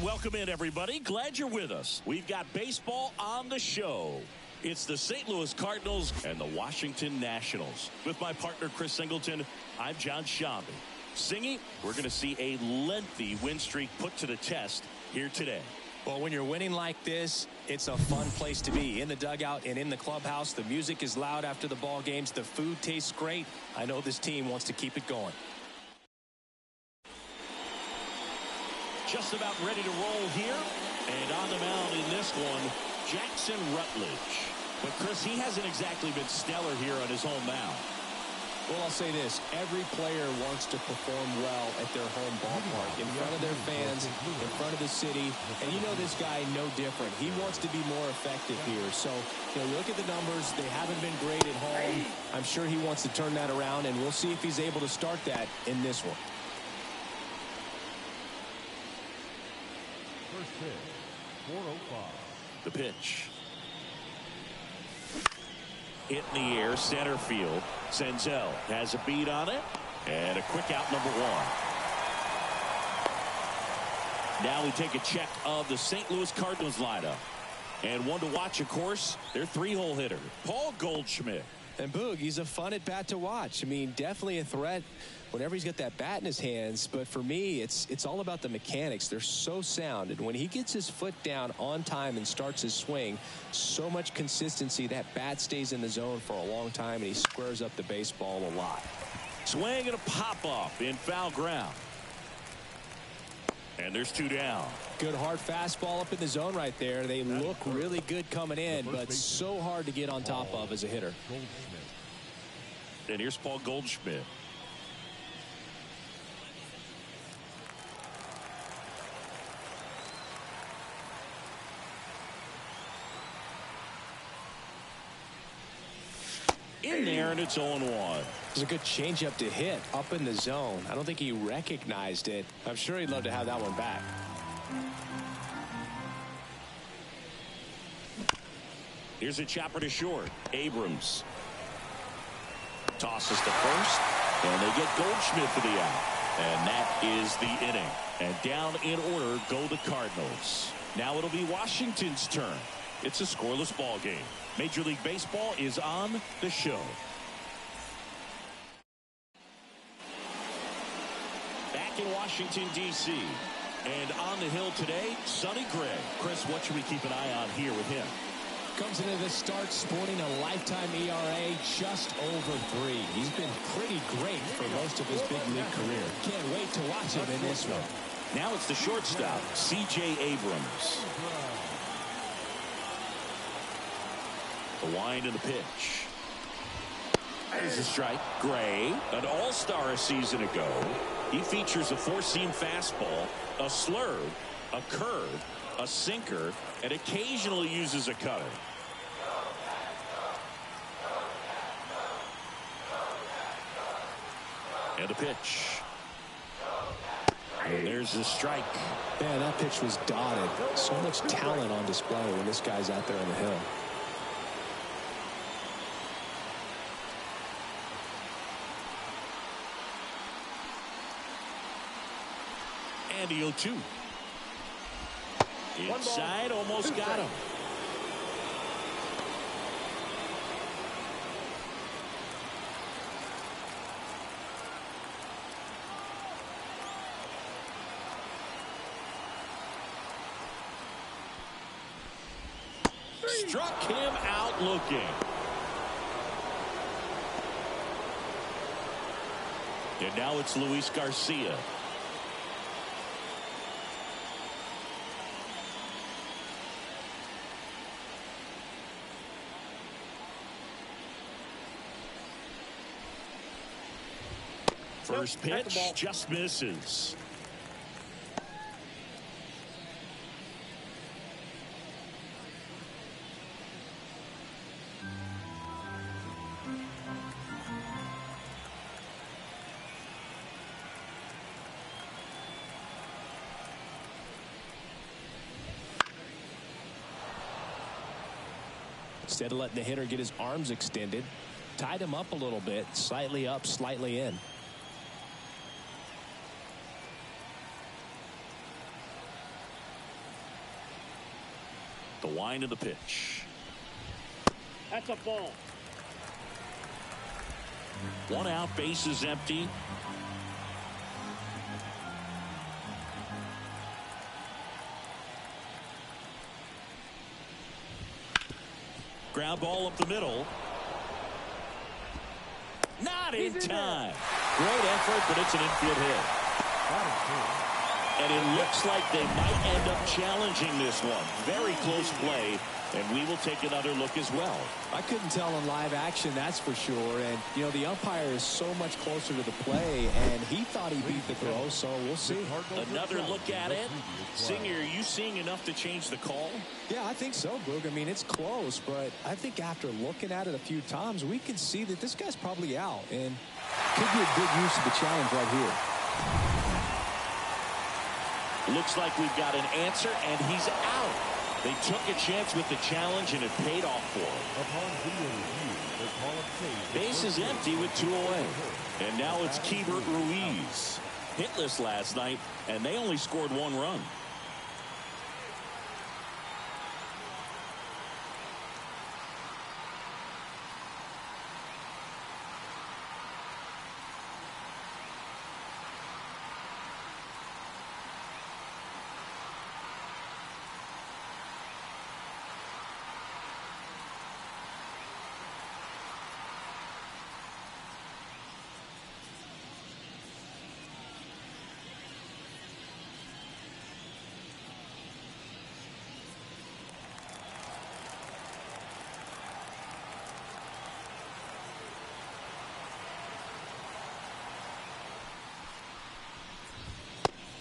Welcome in, everybody. Glad you're with us. We've got baseball on the show. It's the St. Louis Cardinals and the Washington Nationals. With my partner, Chris Singleton, I'm John Shambi. Singy, we're going to see a lengthy win streak put to the test here today. Well, when you're winning like this, it's a fun place to be. In the dugout and in the clubhouse, the music is loud after the ball games. The food tastes great. I know this team wants to keep it going. Just about ready to roll here. And on the mound in this one, Jackson Rutledge. But, Chris, he hasn't exactly been stellar here on his home mound. Well, I'll say this. Every player wants to perform well at their home ballpark, in front of their fans, in front of the city. And you know this guy no different. He wants to be more effective here. So, you look at the numbers. They haven't been great at home. I'm sure he wants to turn that around, and we'll see if he's able to start that in this one. First pitch, 405. The pitch. Hit in the air, center field. Senzel has a beat on it. And a quick out, number one. Now we take a check of the St. Louis Cardinals lineup. And one to watch, of course, their three-hole hitter, Paul Goldschmidt. And Boog, he's a fun at bat to watch. I mean, definitely a threat whenever he's got that bat in his hands. But for me, it's all about the mechanics. They're so sound. And when he gets his foot down on time and starts his swing, so much consistency, that bat stays in the zone for a long time, and he squares up the baseball a lot. Swing and a pop-up in foul ground. And there's two down. Good hard fastball up in the zone right there. They look really good coming in, but so hard to get on top of as a hitter. And here's Paul Goldschmidt. In there, and it's 0-1. It's a good changeup to hit up in the zone. I don't think he recognized it. I'm sure he'd love to have that one back. Here's a chopper to short. Abrams tosses to first, and they get Goldschmidt for the out. And that is the inning. And down in order go the Cardinals. Now it'll be Washington's turn. It's a scoreless ball game. Major League Baseball is on the show. Back in Washington, D.C. And on the hill today, Sonny Gray. Chris, what should we keep an eye on here with him? Comes into the start sporting a lifetime ERA just over 3. He's been pretty great for most of his big league career. Can't wait to watch him in this one. Now it's the shortstop, C.J. Abrams. The wind and the pitch. There's a strike. Gray, an all-star a season ago. He features a four-seam fastball, a slurve, a curve, a sinker, and occasionally uses a cutter. And a pitch. And there's the strike. Man, that pitch was dotted. So much talent on display when this guy's out there on the hill. And the 0-2. Inside, almost got him. Struck him out looking. And now it's Luis Garcia. First pitch just misses. Instead of letting the hitter get his arms extended, tied him up a little bit, slightly up, slightly in. The wind of the pitch. That's a ball. One out, base is empty. Ground ball up the middle. Not in time. Great effort, but it's an infield hit. And it looks like they might end up challenging this one. Very close play, and we will take another look as well. I couldn't tell in live action, that's for sure. And, you know, the umpire is so much closer to the play, and he thought he beat the throw, so we'll see. Another look at it. Singer, are you seeing enough to change the call? Yeah, I think so, Boog. I mean, it's close, but I think after looking at it a few times, we can see that this guy's probably out, and could be a good use of the challenge right here. Looks like we've got an answer, and he's out. They took a chance with the challenge, and it paid off for them. Base is empty with 2 away. And now it's Keibert Ruiz. Hitless last night, and they only scored 1 run.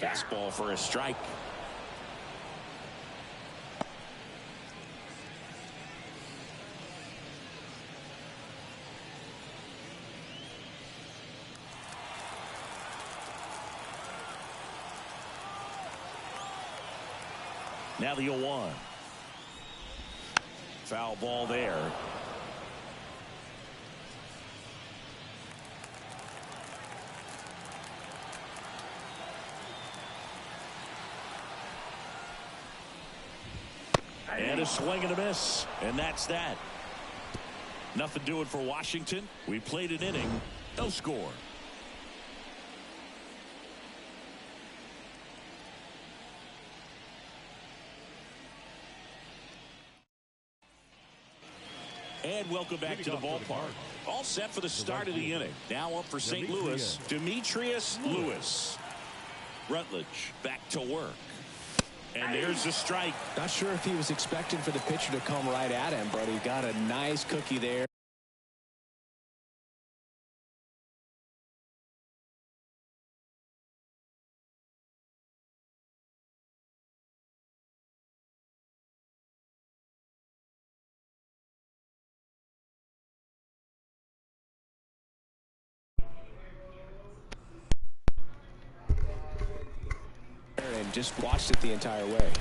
Fastball for a strike. Now the 0-1. Foul ball there. And a swing and a miss. And that's that. Nothing doing for Washington. We played an inning. No score. And welcome back to the ballpark. All set for the start of the inning. Now up for St. Louis, Demetrius Lewis. Rutledge back to work. And there's a strike. Not sure if he was expecting for the pitcher to come right at him, but he got a nice cookie there. And just watched it the entire way.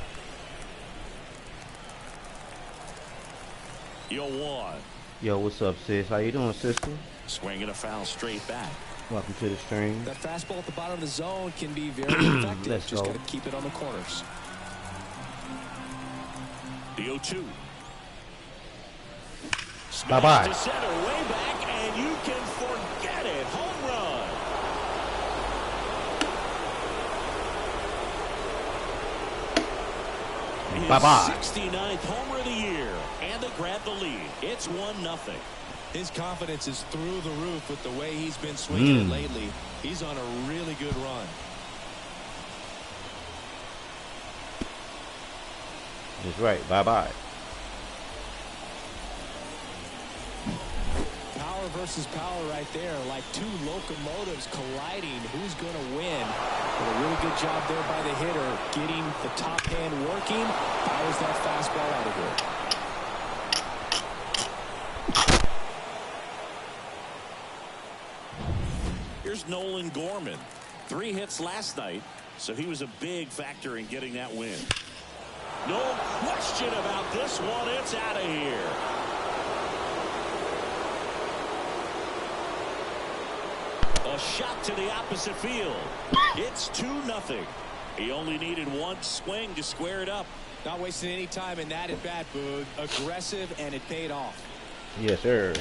0-1. Yo, what's up, sis? How you doing, sister? Swinging a foul straight back. Welcome to the stream. That fastball at the bottom of the zone can be very effective. Let's just go. got to keep it on the corners. The 0-2. Bye-bye. To center, way back, and you can forget it. Home run. Bye-bye. 69th homer of the year, and they grab the lead. It's 1-0. His confidence is through the roof with the way he's been swinging it lately. He's on a really good run. That's right. Bye-bye. Power versus power right there, like two locomotives colliding. Who's going to win? But a really good job there by the hitter, getting the top hand working. Fires that fastball out of here. Here's Nolan Gorman. 3 hits last night, so he was a big factor in getting that win. No question about this one. It's out of here. A shot to the opposite field. It's 2-0. He only needed one swing to square it up. Not wasting any time in that at bat, Boog. Aggressive, and it paid off. Yes, sir.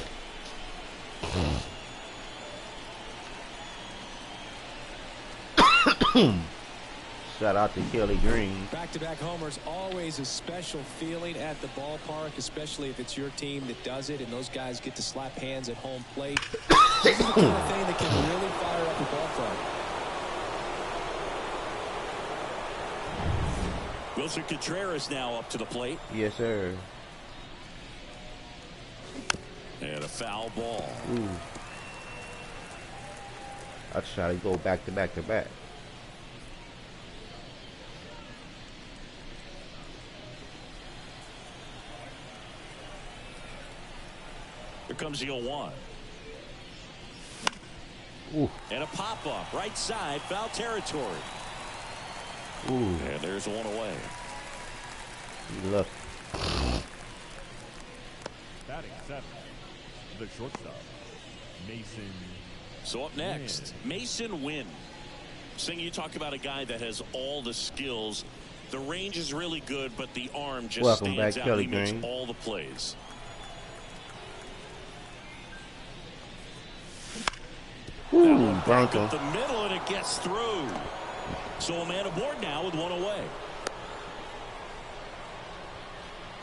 Shout out to Kelly Green. Back-to-back homers, always a special feeling at the ballpark, especially if it's your team that does it and those guys get to slap hands at home plate. This is the kind of thing that can really fire up the ballpark. Wilson Contreras now up to the plate. Yes, sir. And a foul ball. Ooh. I try to go back to back to back. Here comes the 0-1. Ooh. And a pop-up right side, foul territory. Ooh. And there's one away. Look. Batting 7, the shortstop, Mason. So up next, Mason Wynn. Sing, you talk about a guy that has all the skills. The range is really good, but the arm just stands out. He makes all the plays. Ooh, Bronco. Up the middle, and it gets through. So a man aboard now with one away.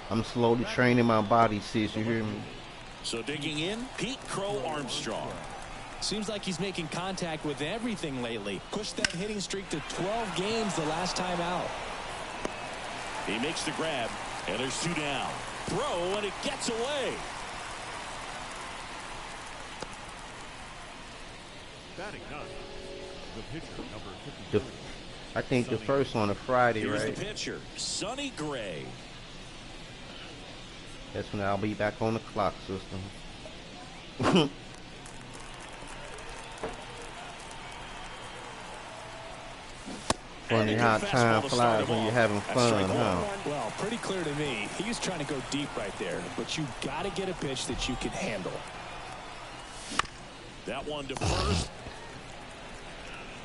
I'm slowly training my body, sis. You hear me? So digging in, Pete Crow Armstrong. Seems like he's making contact with everything lately. Pushed that hitting streak to 12 games the last time out. He makes the grab, and there's 2 down. Throw, and it gets away. Batting 9, the pitcher, number 53. I think the first on a Friday, Here's right? the pitcher, Sonny Gray. That's when I'll be back on the clock system. Funny how time flies when you're having fun, huh? Well, pretty clear to me. He was trying to go deep right there, but you got to get a pitch that you can handle. That one to first.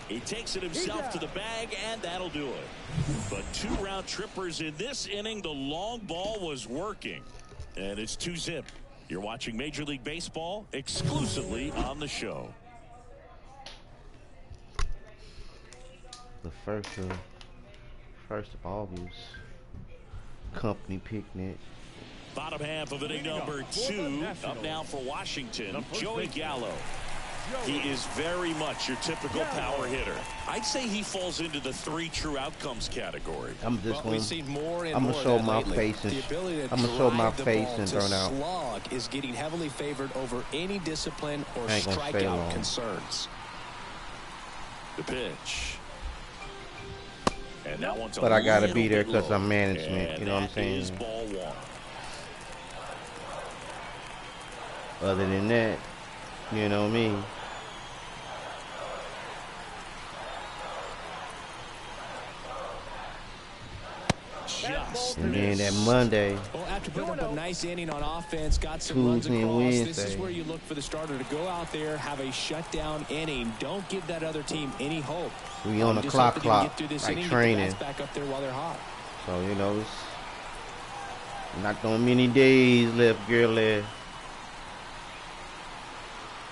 He takes it himself to the bag, and that'll do it. But 2 round trippers in this inning. The long ball was working. And it's 2-zip. You're watching Major League Baseball exclusively on the show. The first of August. Company picnic. Bottom half of inning number 2. Up now for Washington, Joey Gallo. He is very much your typical power hitter. I'd say he falls into the 3 true outcomes category. I'm just We've seen more and I'm more gonna show of that my lately. face and The ability to I'm gonna show my drive the face ball and to turn out. slog is getting heavily favored over any discipline or I ain't gonna stay long. strikeout concerns. The pitch. And that one's But I gotta little be there bit 'cause low. I'm management, And you know what I'm that is saying? ball 1. Other than that, you know me. Just And then that Monday, Well, after putting up a nice inning on offense, got some runs Tuesday and across, this is Wednesday. where you look for the starter to go out there, have a shutdown inning. Don't give that other team any hope. we on the Just clock, hope that he can get through this like inning, get the training. bats back up there while they're hot. So, you know, it's not so many days left, girl. Left.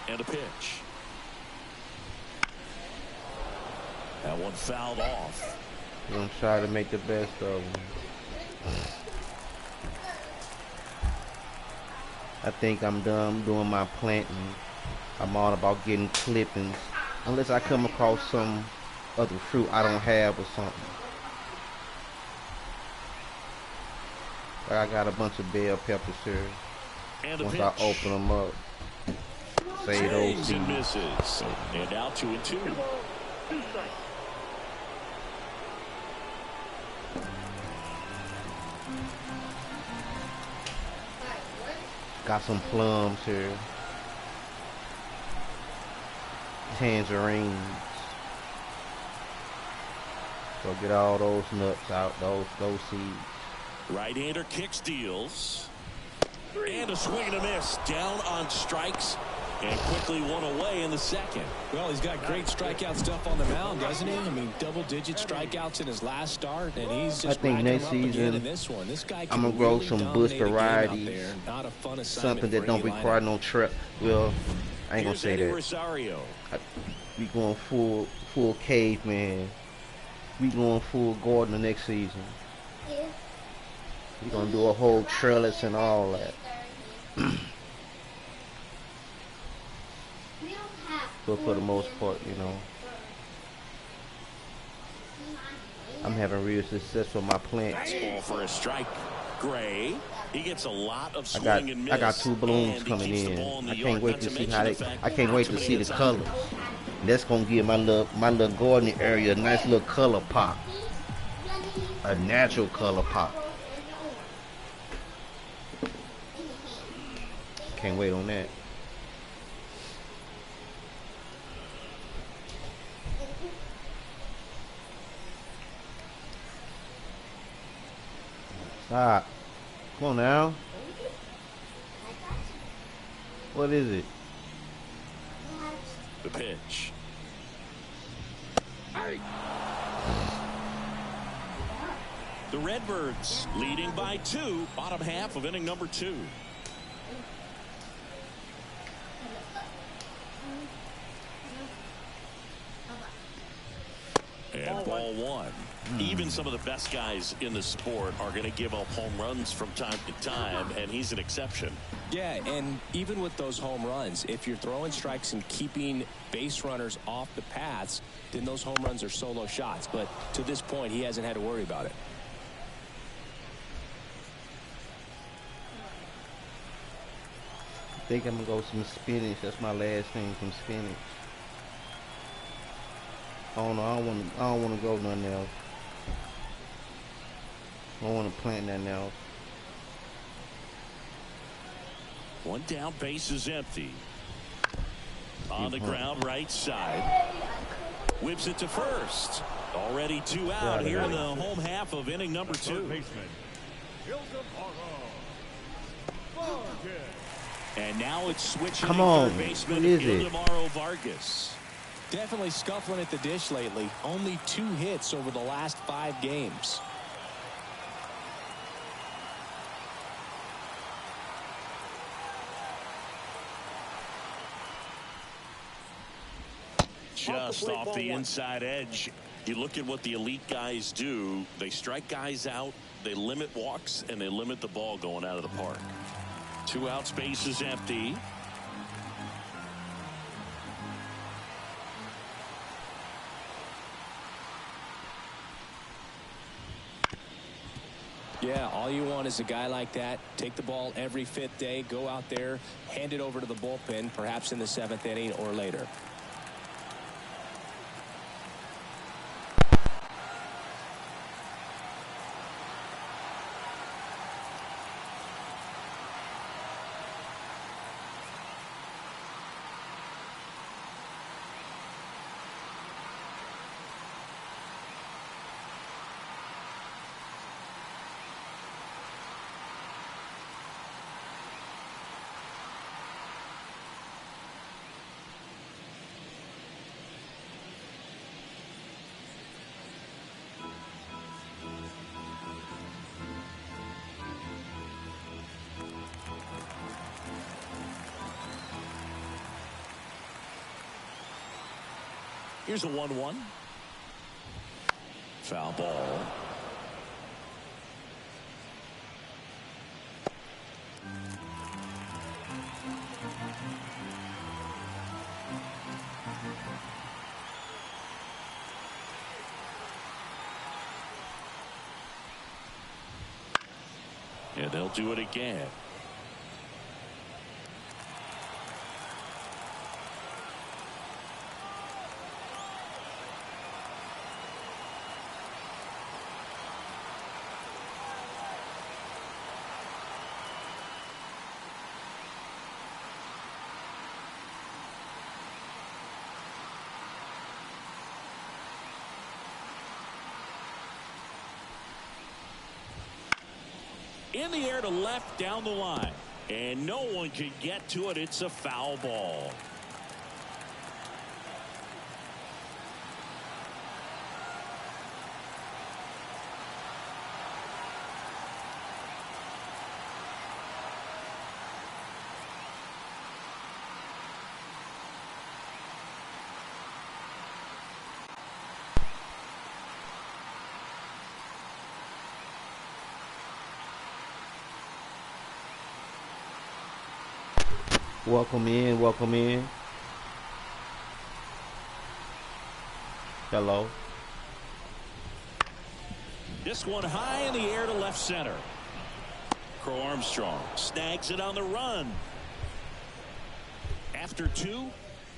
and a pitch. That one fouled off. We're gonna try to make the best of them. I think I'm done doing my planting. I'm all about getting clippings. Unless I come across some other fruit I don't have or something. Like I got a bunch of bell peppers here. And the Once pitch. I open them up, save those Swings seeds. and misses. And out 2-2. Got some plums here. Tangerines. So get all those nuts out, those seeds. Right-hander kicks, deals. And a swing and a miss. Down on strikes. And quickly one away in the second. Well, he's got great strikeout stuff on the mound, doesn't he? I mean, double-digit strikeouts in his last start, and he's just I think racking next them up again season, in this one. This guy I'm can gonna grow really some dominate bush a game out varieties. there. Not a fun assignment Something that for don't any require lineup. no trap. Well, I ain't gonna Here's say Eddie that. Rosario. We going full caveman. We going full gardener next season. We gonna do a whole trellis and all that. But for the most part, you know, I'm having real success with my plants. Ball for a strike. Gray. He gets a lot of I swing and miss. got 2 balloons and he coming keeps the in. ball in the I yard. can't wait Not to see mention how the they. fact I can't not wait too to many see the hits on colors. That's gonna give my little gardening area a nice little color pop, a natural color pop. Can't wait on that. Stop. Come on now. What is it? The pitch. The Redbirds leading by 2. Bottom half of inning number 2. And ball 1. Even some of the best guys in the sport are going to give up home runs from time to time, and he's an exception. Yeah, and even with those home runs, if you're throwing strikes and keeping base runners off the paths, then those home runs are solo shots. But to this point, he hasn't had to worry about it. I think I'm gonna go with some spinach. That's my last thing, some spinach. Oh no, I don't wanna go nothing else. I don't wanna plant nothing else. One down, base is empty. On the ground, right side. Whips it to first. Already 2 out here in the home half of inning number 2. Third baseman, And now it's switching. Come on, third baseman who is it? Ildemaro Vargas. Definitely scuffling at the dish lately. Only 2 hits over the last 5 games. Just off the inside edge. You look at what the elite guys do. They strike guys out, they limit walks, and they limit the ball going out of the park. 2 out, space is empty. Yeah, all you want is a guy like that. Take the ball every 5th day, go out there, hand it over to the bullpen, perhaps in the 7th inning or later. Here's a 1-1. Foul ball. And they'll do it again. In the air to left down the line. And no one can get to it. It's a foul ball. Welcome in, welcome in. Hello. This one high in the air to left center. Crow Armstrong snags it on the run. After 2,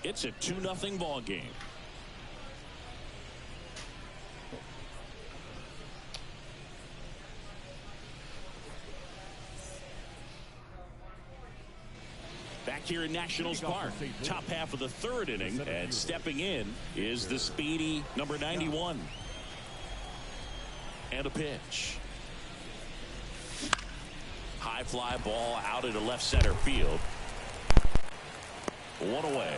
it's a 2-0 ball game. Back here in Nationals Park, top half of the 3rd inning, and stepping in is the speedy number 91. And a pitch. High fly ball out into left center field. 1 away.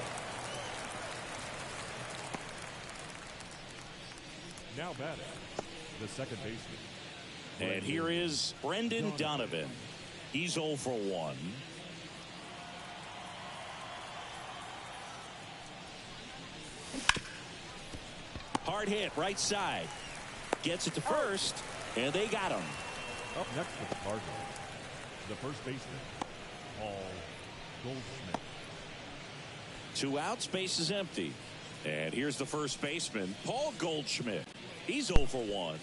Now batting, the second baseman. And here is Brendan Donovan. He's 0 for 1. Hard hit right side. Gets it to first, and they got him. Up next for the Cardinals, the first baseman, Paul Goldschmidt. 2 outs, base is empty. And here's the first baseman, Paul Goldschmidt. He's 0 for 1.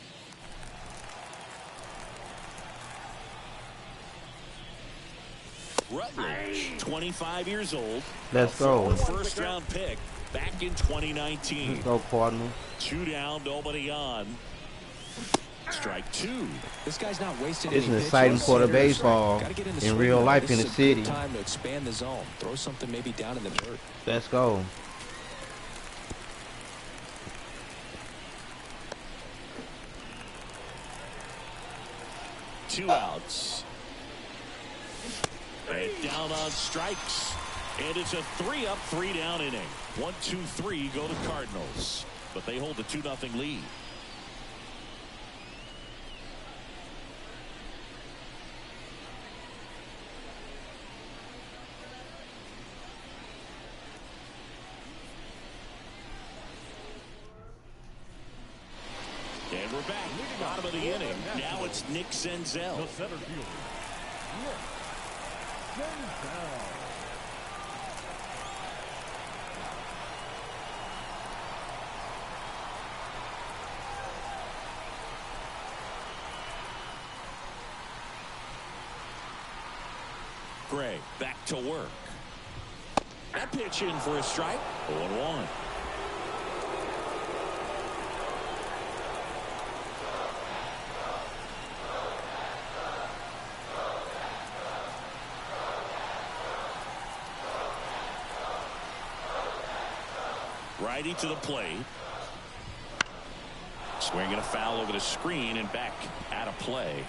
Rutledge, 25 years old. Let's go. First round pick back in 2019. Let's go, Cardinals. 2 down, nobody on. Strike 2. This guy's not wasting It's any an exciting pitches. part of baseball Gotta get in the in swing real mode. life This in the is a city. good time to expand the zone. Throw something maybe down in the dirt. Let's go. Two outs. And down on strikes. And it's a 3-up, 3-down inning. 1, 2, 3 go to Cardinals. But they hold a 2-0 lead. And we're back. Bottom of the inning. Now it's Nick Senzel. The center fielder, Nick Senzel. Gray back to work. That pitch in for a strike. 0-1. Righty to the plate. Swinging a foul over the screen and back out of play.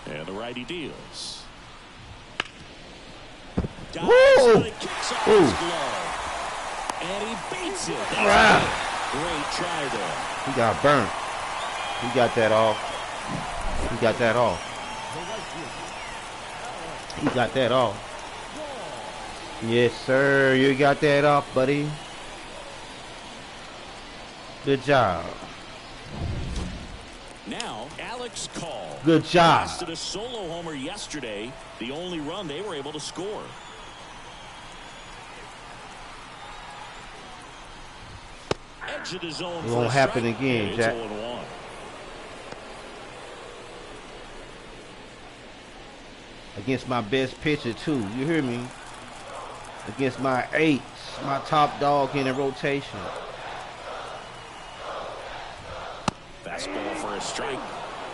And the righty deals. Dives, but it kicks off his glove. And he beats it. That's it. Great try there. He got burnt. He got that off. He got that off. He got that off. Yes, sir. You got that off, buddy. Good job. Now, Alex Call. Good job. Lasted a solo homer yesterday. The only run they were able to score. exit his zone. It won't happen again, Jack. 0-1. Against my best pitcher too. You hear me? Against my ace, my top dog in the rotation. Fastball for a strike.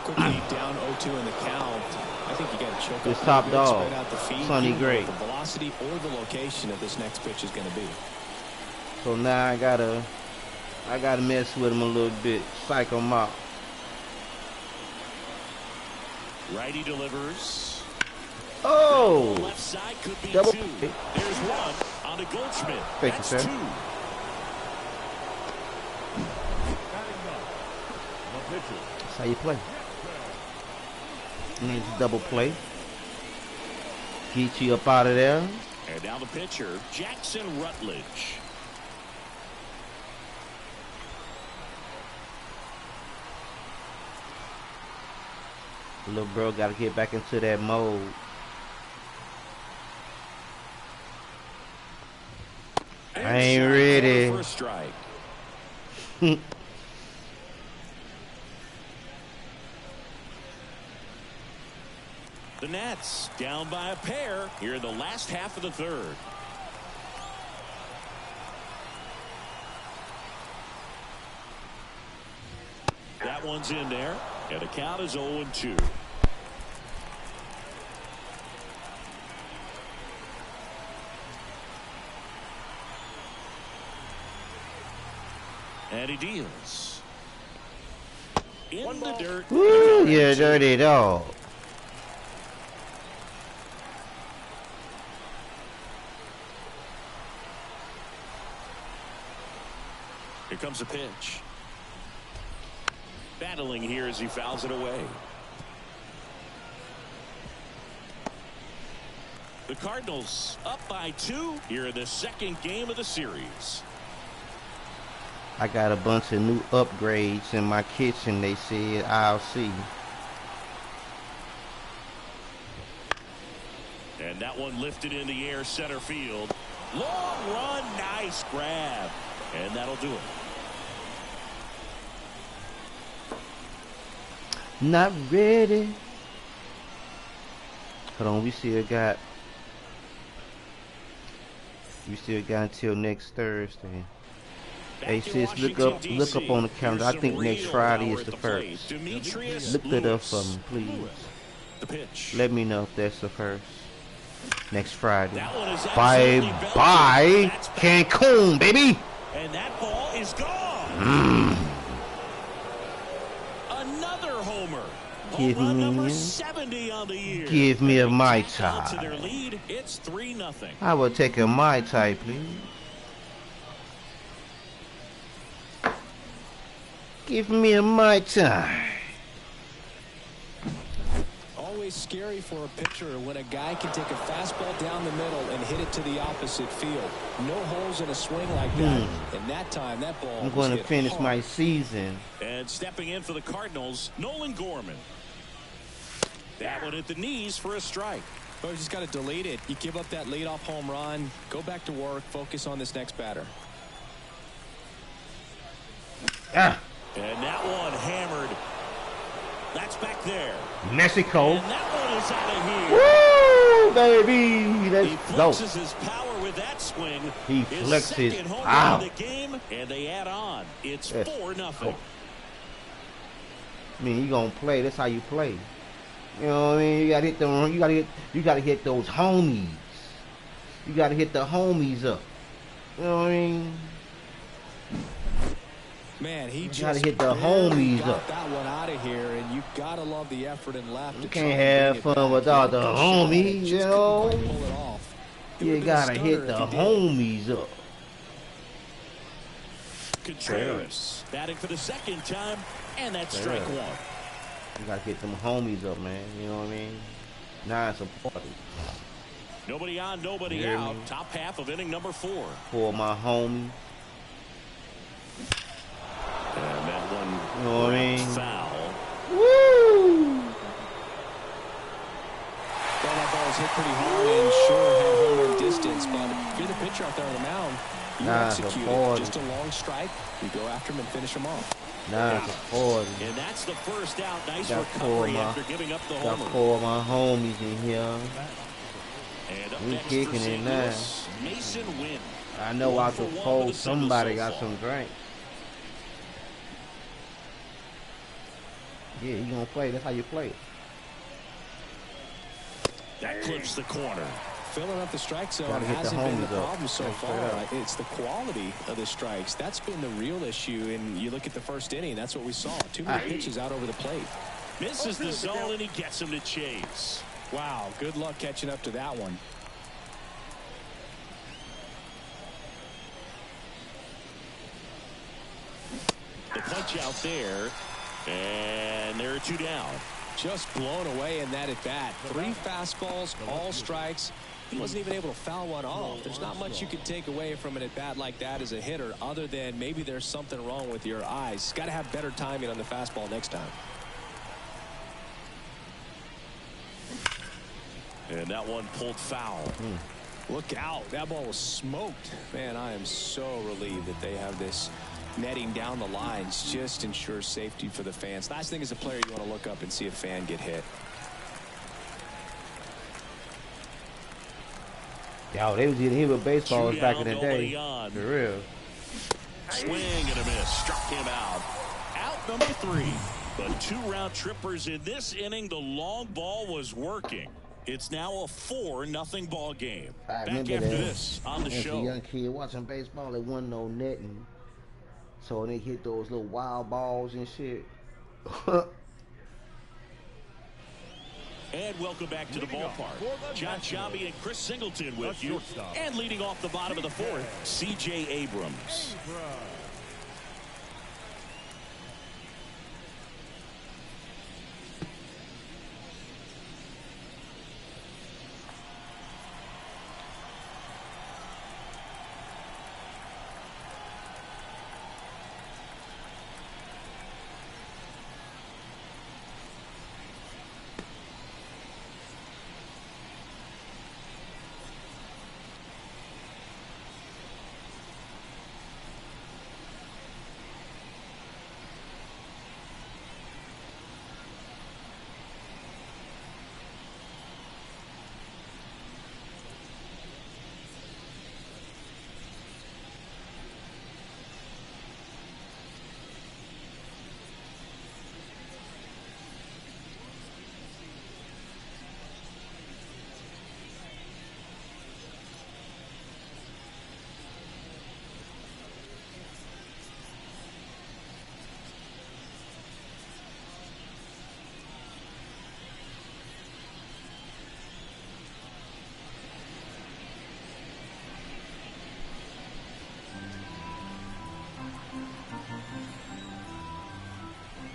Quickly down 0-2 in the count. I think you got to choke This up top a bit, dog, spread out the feet, Sonny Gray. the velocity or the location of this next pitch is going to be. So now I gotta mess with him a little bit, psych him out. Righty delivers. Oh! Left side could be Double. 2. There's 1 on to Goldschmidt. Thank you, That's sir. 2. That's how you play. Needs a double play. Get you up out of there. And now the pitcher, Jackson Rutledge. Little bro got to get back into that mode. I ain't ready. For a strike. The Nats down by a pair here in the last half of the third. That one's in there, and the count is 0-2. And he deals. In the dirt. Woo, yeah, dirty dog. Here comes a pitch. Battling here as he fouls it away. The Cardinals up by 2 here in the second game of the series. I got a bunch of new upgrades in my kitchen, they said. I'll see. And that one lifted in the air, center field. Long run, nice grab. And that'll do it. Not ready. Hold on, we still got until next Thursday. Hey sis, look up on the calendar. I think next Friday is the 1st. Look that up for me, please. The pitch. Let me know if that's the 1st. Next Friday. Bye bye Cancun, baby. And that ball is gone. Another homer. Give Home run me number a- 70 on the year. Give me a Mai Tackle to their Tai. lead. It's 3-0. I will take a Mai Tai, please. Give me a Mai Tai. Always scary for a pitcher when a guy can take a fastball down the middle and hit it to the opposite field. No holes in a swing like that. And that time, that ball I'm going to hit finish hard. my season. And stepping in for the Cardinals, Nolan Gorman. That one at the knees for a strike. Well, you just got to delete it. You give up that leadoff home run, go back to work, focus on this next batter. Ah, And that one hammered. That's back there. Mexico. And that one is out of here. Woo, baby. He Let's go. flexes his power with that swing. He His flexes second home run out. of the game, and they add on. It's Yes. 4-0. I mean, you gonna play. That's how you play. You know what I mean? You gotta hit them. You gotta hit those homies. You gotta hit the homies up. You know what I mean? Man, he gotta just hit the barely homies got up. that one out of here, and you gotta love the effort and left. You to can't try and have bring it fun back. without the He pushed it, homies, just you couldn't know? quite pull it off. It You would've been a gotta hit stunner the if he did. homies up. Contreras batting for the second time, and that's strike Yeah. one. You gotta hit them homies up, man. You know what I mean? Now it's a party Nobody on, nobody You hear out. me? Top half of inning number 4. for my homies. And that one You know what I mean? foul. Woo! Well, that ball was hit pretty hard and sure had home run distance. distance, but if you're the pitcher out there on the mound, you execute it. Just a long strike, you go after him and finish him off. And that's the first out. Nice recovery after giving up the homer. Got 4 of my homies in here. We kicking it now. Mason Wynn. I know out the pole somebody got some drink. Yeah, you gonna play. That's how you play. That clips the corner. Filling up the strike zone hasn't been the problem so far. It's the quality of the strikes. That's been the real issue. And you look at the first inning, that's what we saw. Too many pitches out over the plate. Misses the zone, and he gets him to chase. Wow, good luck catching up to that one. The punch out there, and there are 2 down. Just blown away in that at bat. 3 fastballs, all strikes. He wasn't even able to foul one off. There's not much you can take away from an at bat like that as a hitter, other than maybe there's something wrong with your eyes. Got to have better timing on the fastball next time. And that one pulled foul. Look out. That ball was smoked. Man, I am so relieved that they have this netting down the lines. Just ensures safety for the fans. Last thing as a player, you want to look up and see a fan get hit. Yo, they was getting hit with baseballs back in the day. For real. Swing and a miss. Struck him out. Out number 3. But 2 round trippers in this inning. The long ball was working. It's now a 4-0 ball game. Back after this on the show. A young kid watching baseball, there wasn't no netting. So they hit those little wild balls and shit. And welcome back to the ballpark. John Sciambi and Chris Singleton with you. And leading off the bottom of the 4th, C.J. Abrams.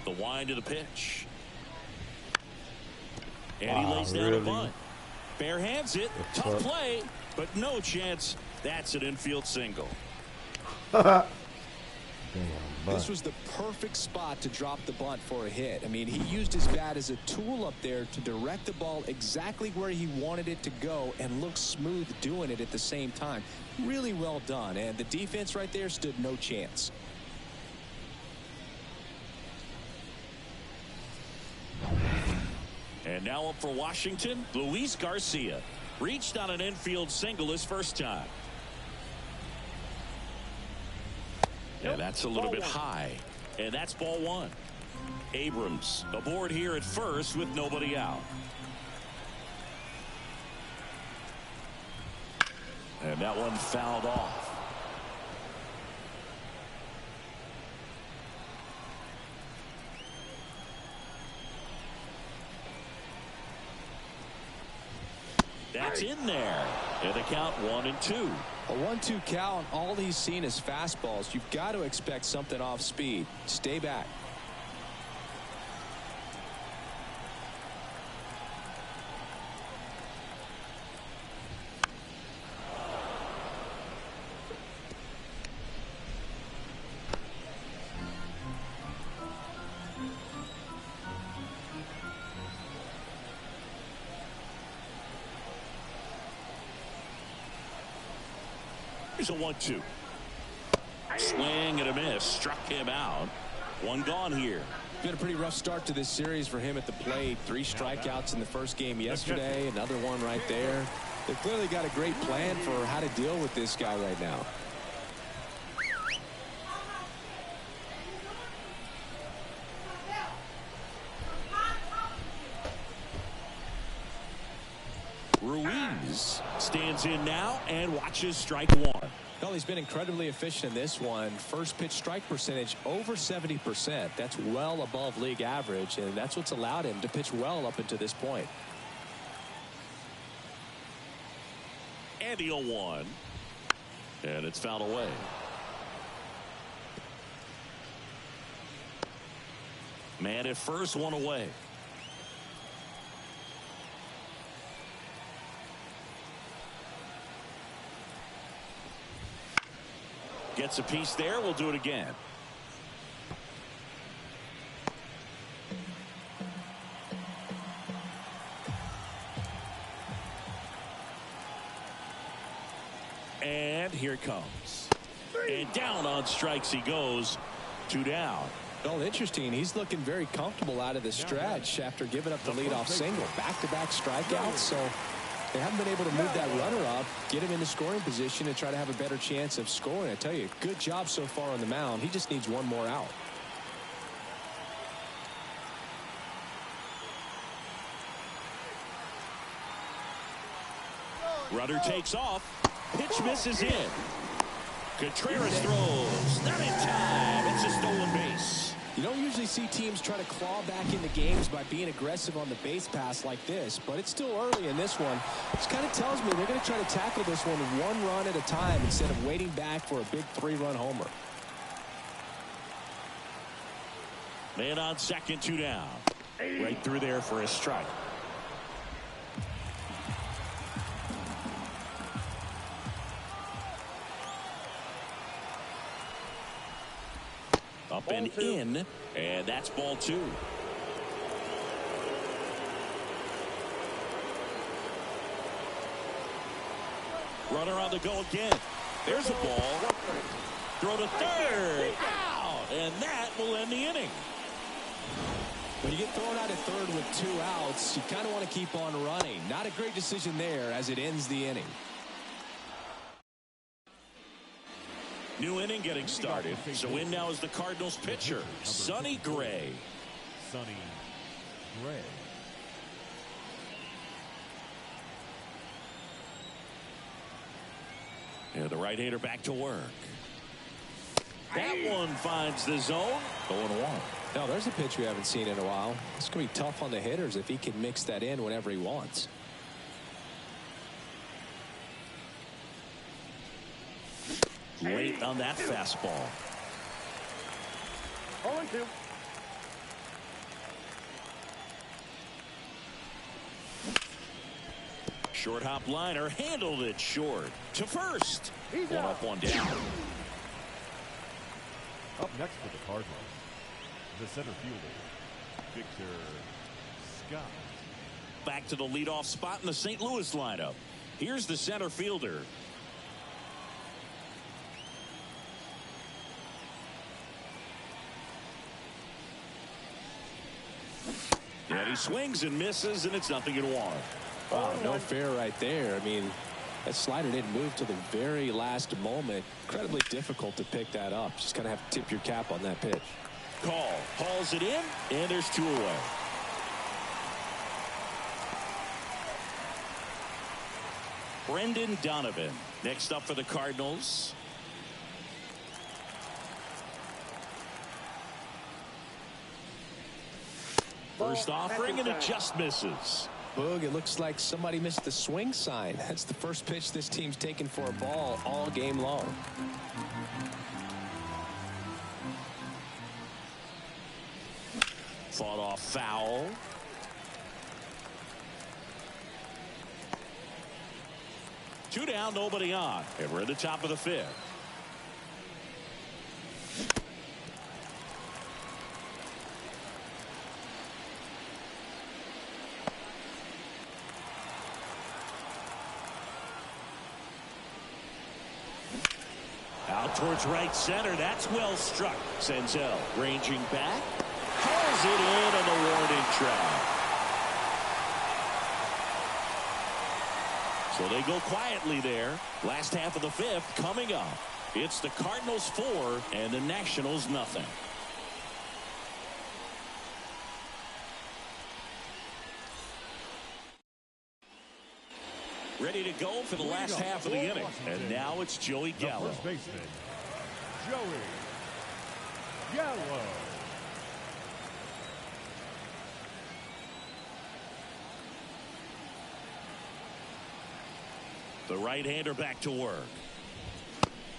The wind of the pitch. And he lays down a bunt. Bare hands it. Tough play, but no chance. That's an infield single. This was the perfect spot to drop the bunt for a hit. I mean, he used his bat as a tool up there to direct the ball exactly where he wanted it to go and looked smooth doing it at the same time. Really well done. And the defense right there stood no chance. And now up for Washington, Luis Garcia. Reached on an infield single his first time. And that's a little bit high. And that's ball 1. Abrams aboard here at first with nobody out. And that one fouled off. That's in there. And the count 1-2. A 1-2 count. All he's seen is fastballs. You've got to expect something off speed. Stay back. Here's a 1-2. Swing and a miss. Struck him out. One gone here. Been a pretty rough start to this series for him at the plate. 3 strikeouts in the first game yesterday. Another one right there. They've clearly got a great plan for how to deal with this guy right now. Ruiz stands in now and watches strike 1. Well, he's been incredibly efficient in this one. First pitch strike percentage over 70%. That's well above league average, and that's what's allowed him to pitch well up until this point. And the 0-1. And it's fouled away. Man at first, one away. Gets a piece there. We'll do it again. And here it comes. And down on strikes he goes. 2 down. Well, interesting. He's looking very comfortable out of the stretch after giving up the leadoff single. Back-to-back strikeouts, so they haven't been able to move that runner up, get him into scoring position, and try to have a better chance of scoring. I tell you, good job so far on the mound. He just needs one more out. Runner takes off. Pitch misses in. Contreras throws. Not in time. It's a stolen base. You don't usually see teams try to claw back into games by being aggressive on the base pass like this, but it's still early in this one. This kind of tells me they're going to try to tackle this one run at a time instead of waiting back for a big 3-run homer. Man on second, 2 down. Right through there for a strike. Up and in, and that's ball 2. Runner on the go again. There's a ball. Throw to third. Out, and that will end the inning. When you get thrown out at third with 2 outs, you kind of want to keep on running. Not a great decision there as it ends the inning. New inning getting started. So in now is the Cardinals pitcher, Sonny Gray. Sonny Gray. Yeah, the right-hander back to work. That one finds the zone. 0-1. Now, there's a pitch we haven't seen in a while. It's going to be tough on the hitters if he can mix that in whenever he wants. Late on that fastball. 0-2. Short hop liner handled it short to first. He's One out. up, 1 down. Up next for the Cardinals, the center fielder, Victor Scott. Back to the leadoff spot in the St. Louis lineup. Here's the center fielder. And he swings and misses, and it's 0-1. Wow, no fair right there. I mean, that slider didn't move to the very last moment. Incredibly difficult to pick that up. Just kind of have to tip your cap on that pitch. Call. Hauls it in, and there's 2 away. Brendan Donovan next up for the Cardinals. First offering, and it just misses. Boog, it looks like somebody missed the swing sign. That's the first pitch this team's taken for a ball all game long. Fought off foul. Two down, nobody on. And we're at the top of the 5th. towards right center. That's well struck. Senzel ranging back. Pulls it in on the warning track. So they go quietly there. Last half of the fifth coming up. It's the Cardinals 4 and the Nationals nothing. Ready to go for the last half of the inning. And now it's Joey Gallo. First baseman, Joey Gallo. The right-hander back to work.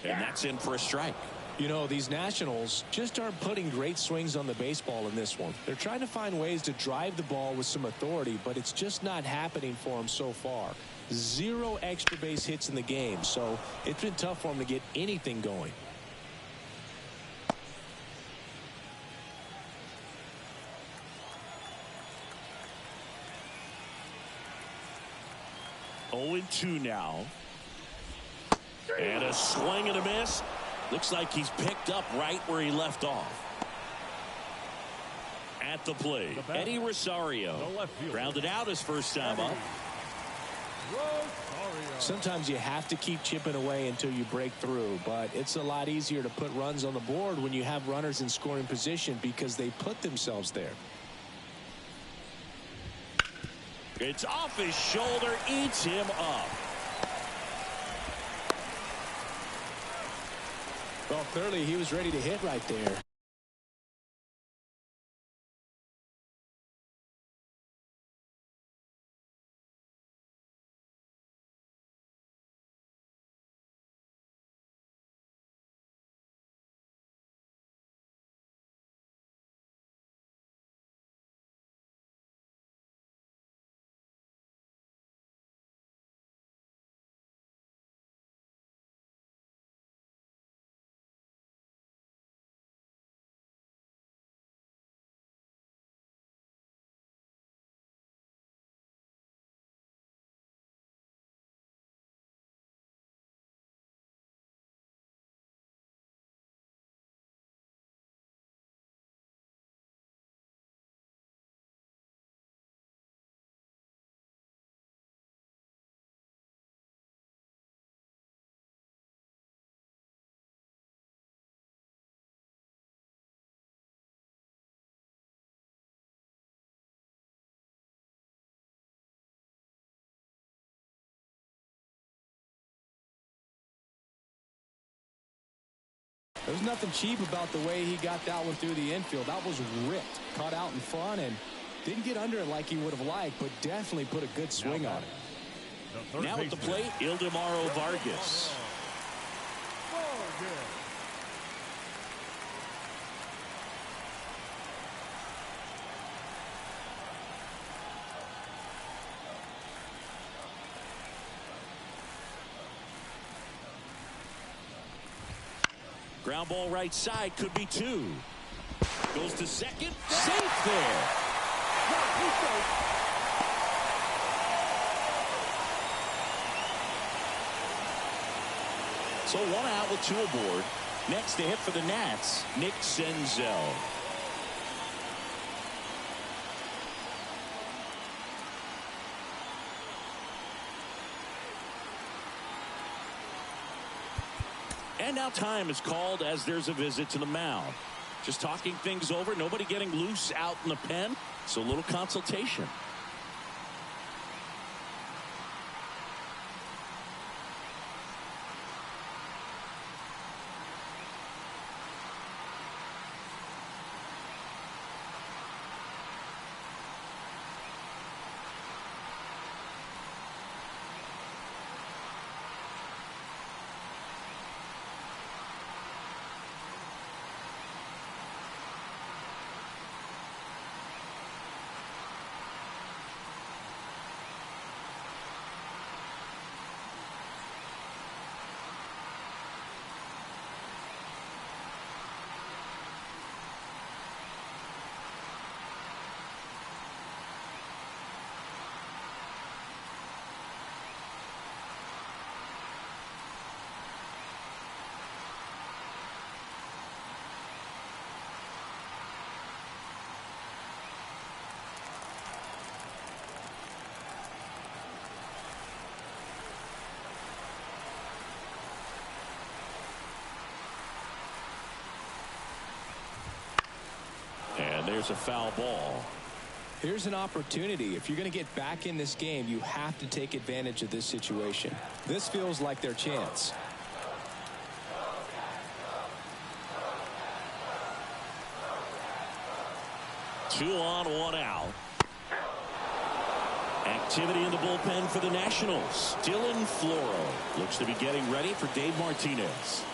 And that's in for a strike. You know, these Nationals just aren't putting great swings on the baseball in this one. They're trying to find ways to drive the ball with some authority, but it's just not happening for them so far. 0 extra base hits in the game, so it's been tough for them to get anything going. Oh, 2 now. And a swing and a miss. Looks like he's picked up right where he left off. At the plate, Eddie Rosario grounded out his first time up. Sometimes you have to keep chipping away until you break through, but it's a lot easier to put runs on the board when you have runners in scoring position because they put themselves there. It's off his shoulder, eats him up. Well, clearly he was ready to hit right there. There's nothing cheap about the way he got that one through the infield. That was ripped, caught out in front, and didn't get under it like he would have liked, but definitely put a good swing on it. Now at the plate, Ildemaro Vargas. Ground ball right side, could be 2. Goes to second, safe there. So 1 out with 2 aboard. Next to hit for the Nats, Nick Senzel. And now time is called as there's a visit to the mound. Just talking things over, nobody getting loose out in the pen, so a little consultation. there's a foul ball. Here's an opportunity. If you're going to get back in this game, you have to take advantage of this situation. This feels like their chance. Two on, one out. Activity in the bullpen for the Nationals. Dylan Floro looks to be getting ready for Dave Martinez.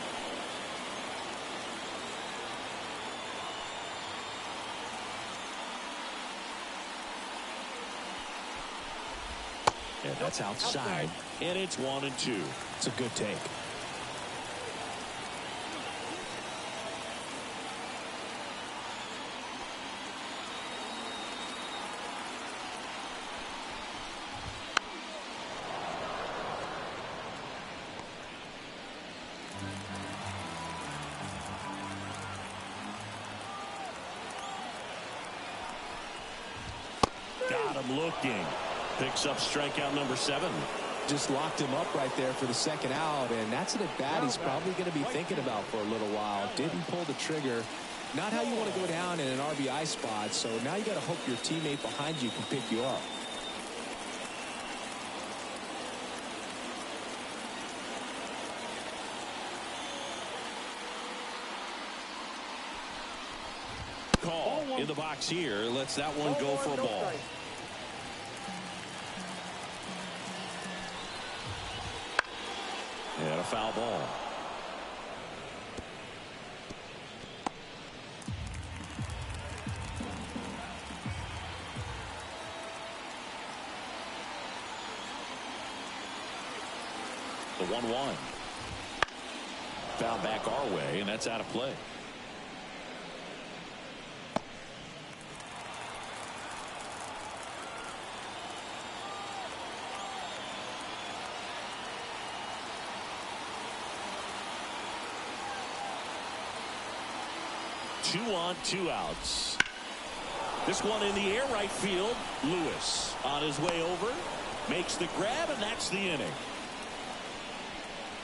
And that's outside. And it's 1-2. It's a good take. Got him looking. Picks up strikeout number 7. Just locked him up right there for the second out, and that's an at-bat he's probably going to be thinking about for a little while. Didn't pull the trigger. Not how you want to go down in an RBI spot, so now you got to hope your teammate behind you can pick you up. Call in the box here lets that one go for a ball. And a foul ball. The 1-1. Foul back our way, and that's out of play. Two on, 2 outs. This one in the air, right field. Lewis on his way over, makes the grab, and that's the inning.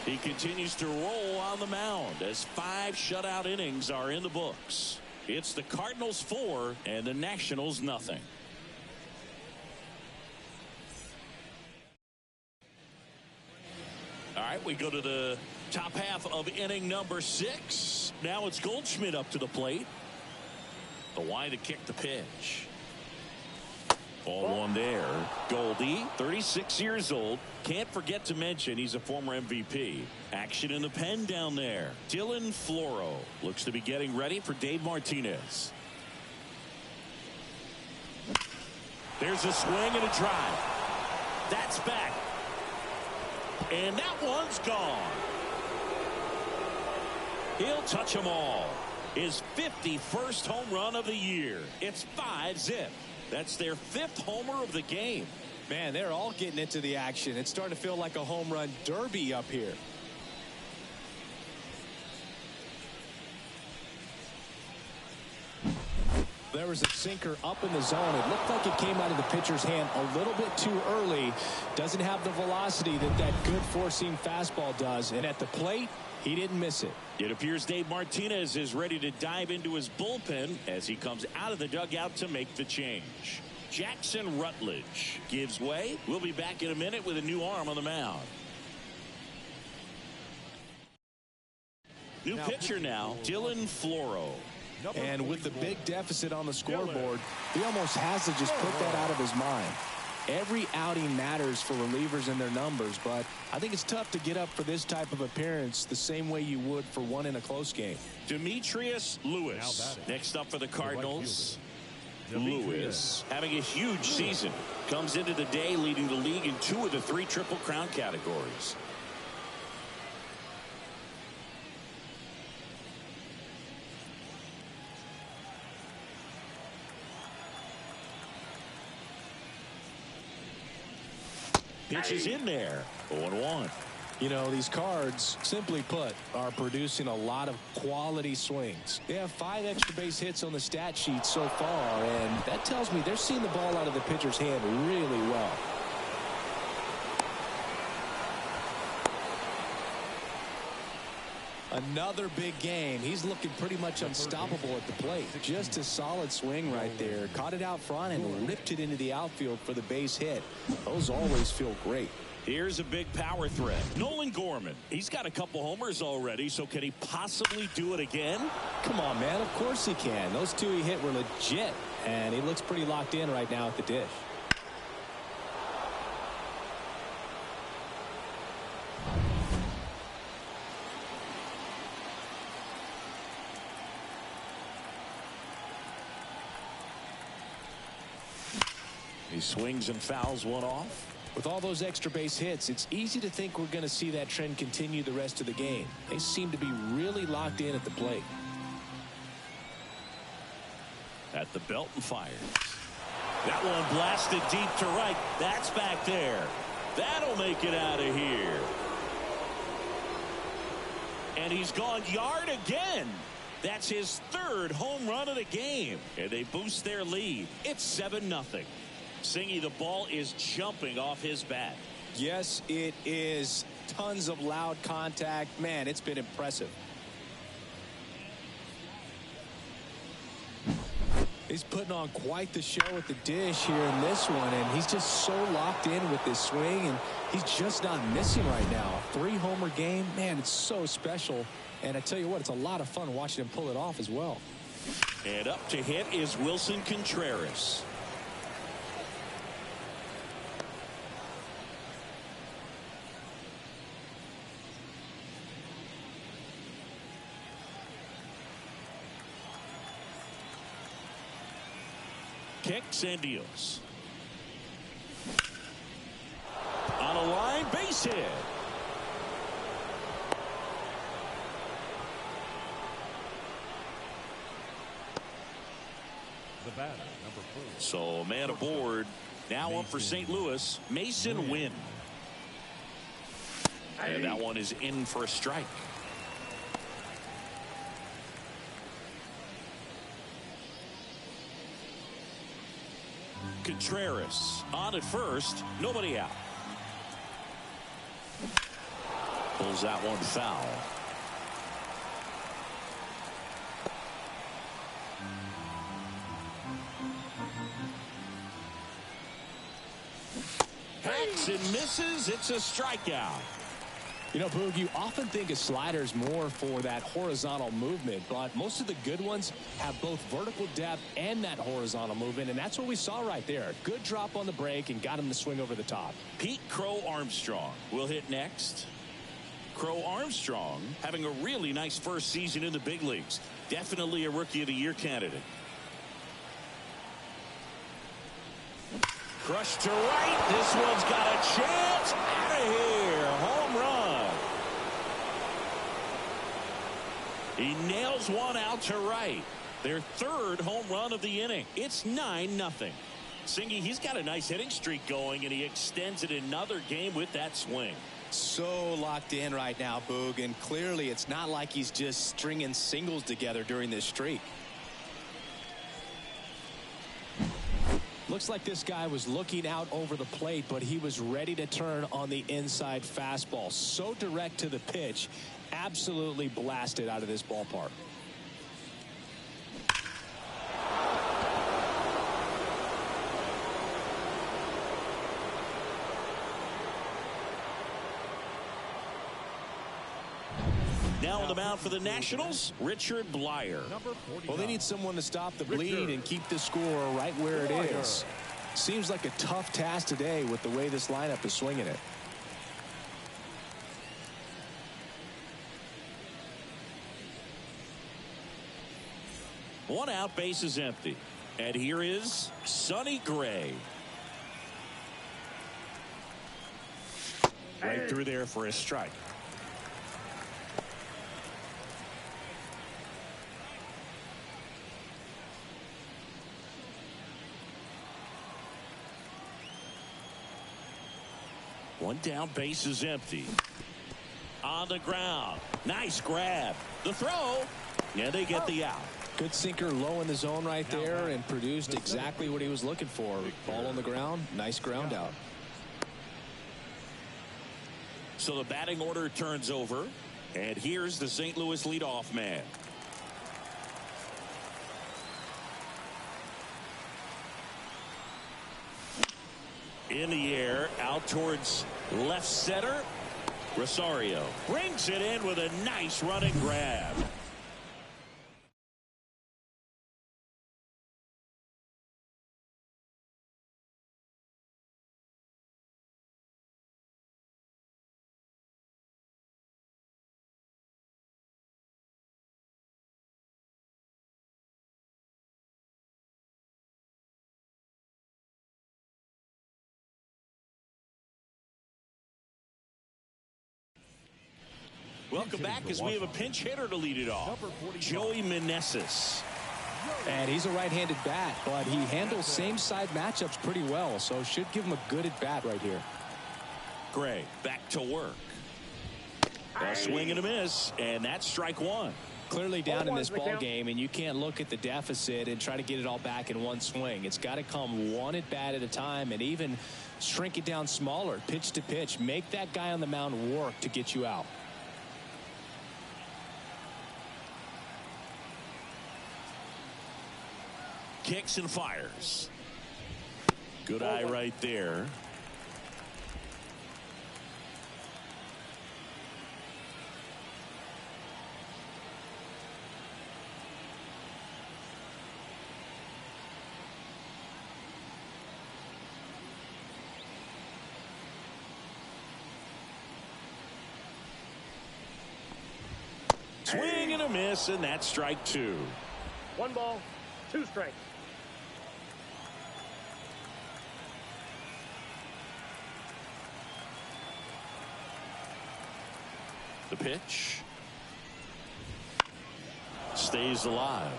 He continues to roll on the mound as 5 shutout innings are in the books. It's the Cardinals 4 and the Nationals nothing. All right, we go to the top half of inning number 6. Now it's Goldschmidt up to the plate. The wide to kick the pitch. Ball 1 there. Goldie, 36 years old. Can't forget to mention he's a former MVP. Action in the pen down there. Dylan Floro looks to be getting ready for Dave Martinez. There's a swing and a drive. That's back. And that one's gone. He'll touch them all. His 51st home run of the year. It's 5-zip. That's their 5th homer of the game. Man, they're all getting into the action. It's starting to feel like a home run derby up here. There was a sinker up in the zone. It looked like it came out of the pitcher's hand a little bit too early. Doesn't have the velocity that good four-seam fastball does. And at the plate, he didn't miss it. It appears Dave Martinez is ready to dive into his bullpen as he comes out of the dugout to make the change. Jackson Rutledge gives way. We'll be back in a minute with a new arm on the mound. New pitcher now, Dylan Floro. And with the big deficit on the scoreboard, he almost has to just put that out of his mind. Every outing matters for relievers and their numbers, but I think it's tough to get up for this type of appearance the same way you would for one in a close game. Demetrius Lewis next up for the Cardinals. Lewis having a huge season. Comes into the day leading the league in 2 of the 3 Triple Crown categories. Pitch is in there. 0-1. You know, these Cards, simply put, are producing a lot of quality swings. They have 5 extra base hits on the stat sheet so far, and that tells me they're seeing the ball out of the pitcher's hand really well. Another big game. He's looking pretty much unstoppable at the plate. Just a solid swing right there. Caught it out front and ripped it into the outfield for the base hit. Those always feel great. Here's a big power threat. Nolan Gorman. He's got a couple homers already, so can he possibly do it again? Come on, man. Of course he can. Those two he hit were legit, and he looks pretty locked in right now at the dish. He swings and fouls one off. With all those extra base hits, it's easy to think we're going to see that trend continue the rest of the game. They seem to be really locked in at the plate. At the belt and fires. That one blasted deep to right. That's back there. That'll make it out of here. And he's gone yard again. That's his third home run of the game. And they boost their lead. It's 7-0. Singy, the ball is jumping off his bat. Yes, it is. Tons of loud contact. Man, it's been impressive. He's putting on quite the show at the dish here in this one, and he's just so locked in with this swing, and he's just not missing right now. 3-homer game, man, it's so special. And I tell you what, it's a lot of fun watching him pull it off as well. And up to hit is Wilson Contreras. Kicks and deals. On a line, base hit. The batter, number 4. So man aboard. Now up for St. Louis, Mason Wynn. And that one is in for a strike. Contreras on at first, nobody out. Pulls that one foul. Hacks and misses. It's a strikeout. You know, Boog, you often think a slider's more for that horizontal movement, but most of the good ones have both vertical depth and that horizontal movement, and that's what we saw right there. Good drop on the break and got him to swing over the top. Pete Crow Armstrong will hit next. Crow Armstrong having a really nice first season in the big leagues. Definitely a Rookie of the Year candidate. Crushed to right. This one's got a chance. Out of here. Home run. He nails one out to right. Their third home run of the inning. It's 9-0. Singy, he's got a nice hitting streak going, and he extends it another game with that swing. So locked in right now, Boog, and clearly it's not like he's just stringing singles together during this streak. Looks like this guy was looking out over the plate, but he was ready to turn on the inside fastball. So direct to the pitch. Absolutely blasted out of this ballpark. Now on the mound for the Nationals, Richard Blyer. Well, they need someone to stop the bleed and keep the score right where it is. Seems like a tough task today with the way this lineup is swinging it. One out, base is empty. And here is Sonny Gray. Right through there for a strike. One down, base is empty. On the ground. Nice grab. The throw. And they get the out. Good sinker low in the zone right there and produced exactly what he was looking for. Ball on the ground. Nice ground out. So the batting order turns over. And here's the St. Louis leadoff man. In the air, out towards left center. Rosario brings it in with a nice running grab. Welcome back as we have a pinch hitter to lead it off. Joey Meneses. And he's a right-handed bat, but he handles same-side matchups pretty well, so should give him a good at-bat right here. Gray back to work. A swing and a miss, and that's strike one. Clearly down in this ball game, and you can't look at the deficit and try to get it all back in one swing. It's got to come one at-bat at a time, and even shrink it down smaller, pitch to pitch. Make that guy on the mound work to get you out. Kicks and fires. Good eye right there. Swing and a miss, and that's strike two. 1 ball, 2 strikes. The pitch stays alive.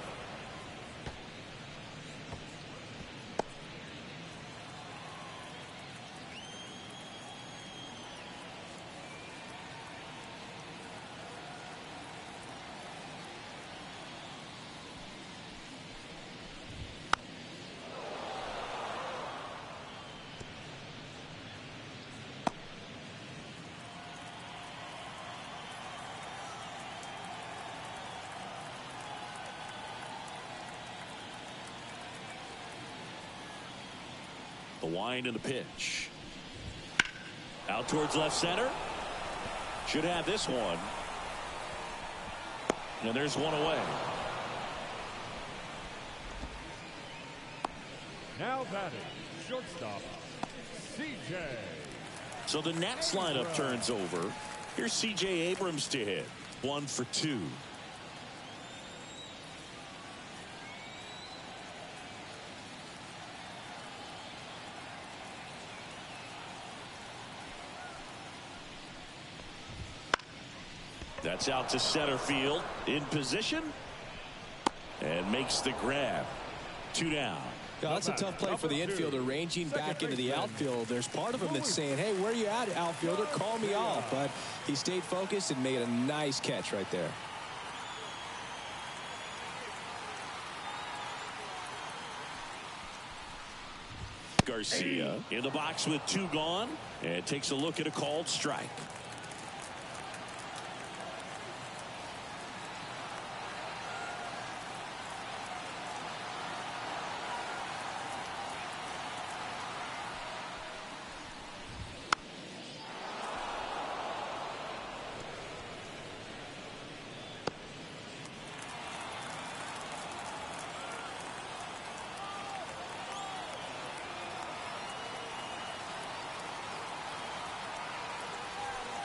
The wind and the pitch. Out towards left center. Should have this one. And there's one away. Now batting, shortstop, CJ. So the Nats lineup turns over. Here's CJ Abrams to hit. 1 for 2. That's out to center field. In position. And makes the grab. 2 down. Yeah, that's a tough play for the infielder, ranging back into the outfield. There's part of him that's saying, hey, where are you at, outfielder? Call me off. But he stayed focused and made a nice catch right there. Garcia in the box with 2 gone. And takes a look at a called strike.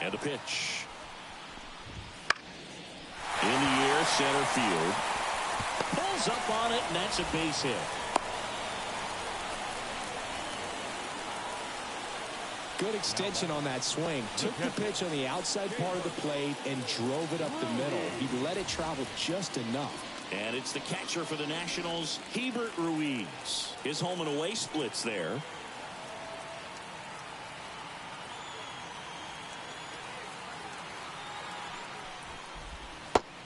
And a pitch. In the air, center field. Pulls up on it, and that's a base hit. Good extension on that swing. Took the pitch on the outside part of the plate and drove it up the middle. He let it travel just enough. And it's the catcher for the Nationals, Hebert Ruiz. His home and away splits there.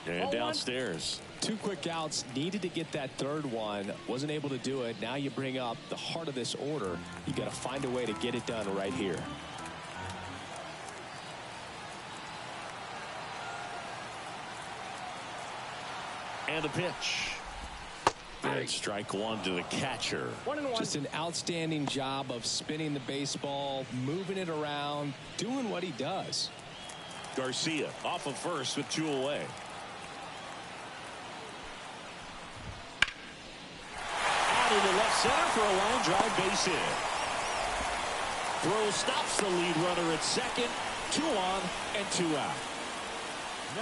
And downstairs. 2 quick outs. Needed to get that third one. Wasn't able to do it. Now you bring up the heart of this order. You got to find a way to get it done right here. And the pitch. And strike one to the catcher. 1-1. Just an outstanding job of spinning the baseball, moving it around, doing what he does. Garcia off of first with 2 away. Out into left center for a line drive base hit. Throw stops the lead runner at second. 2 on and 2 out.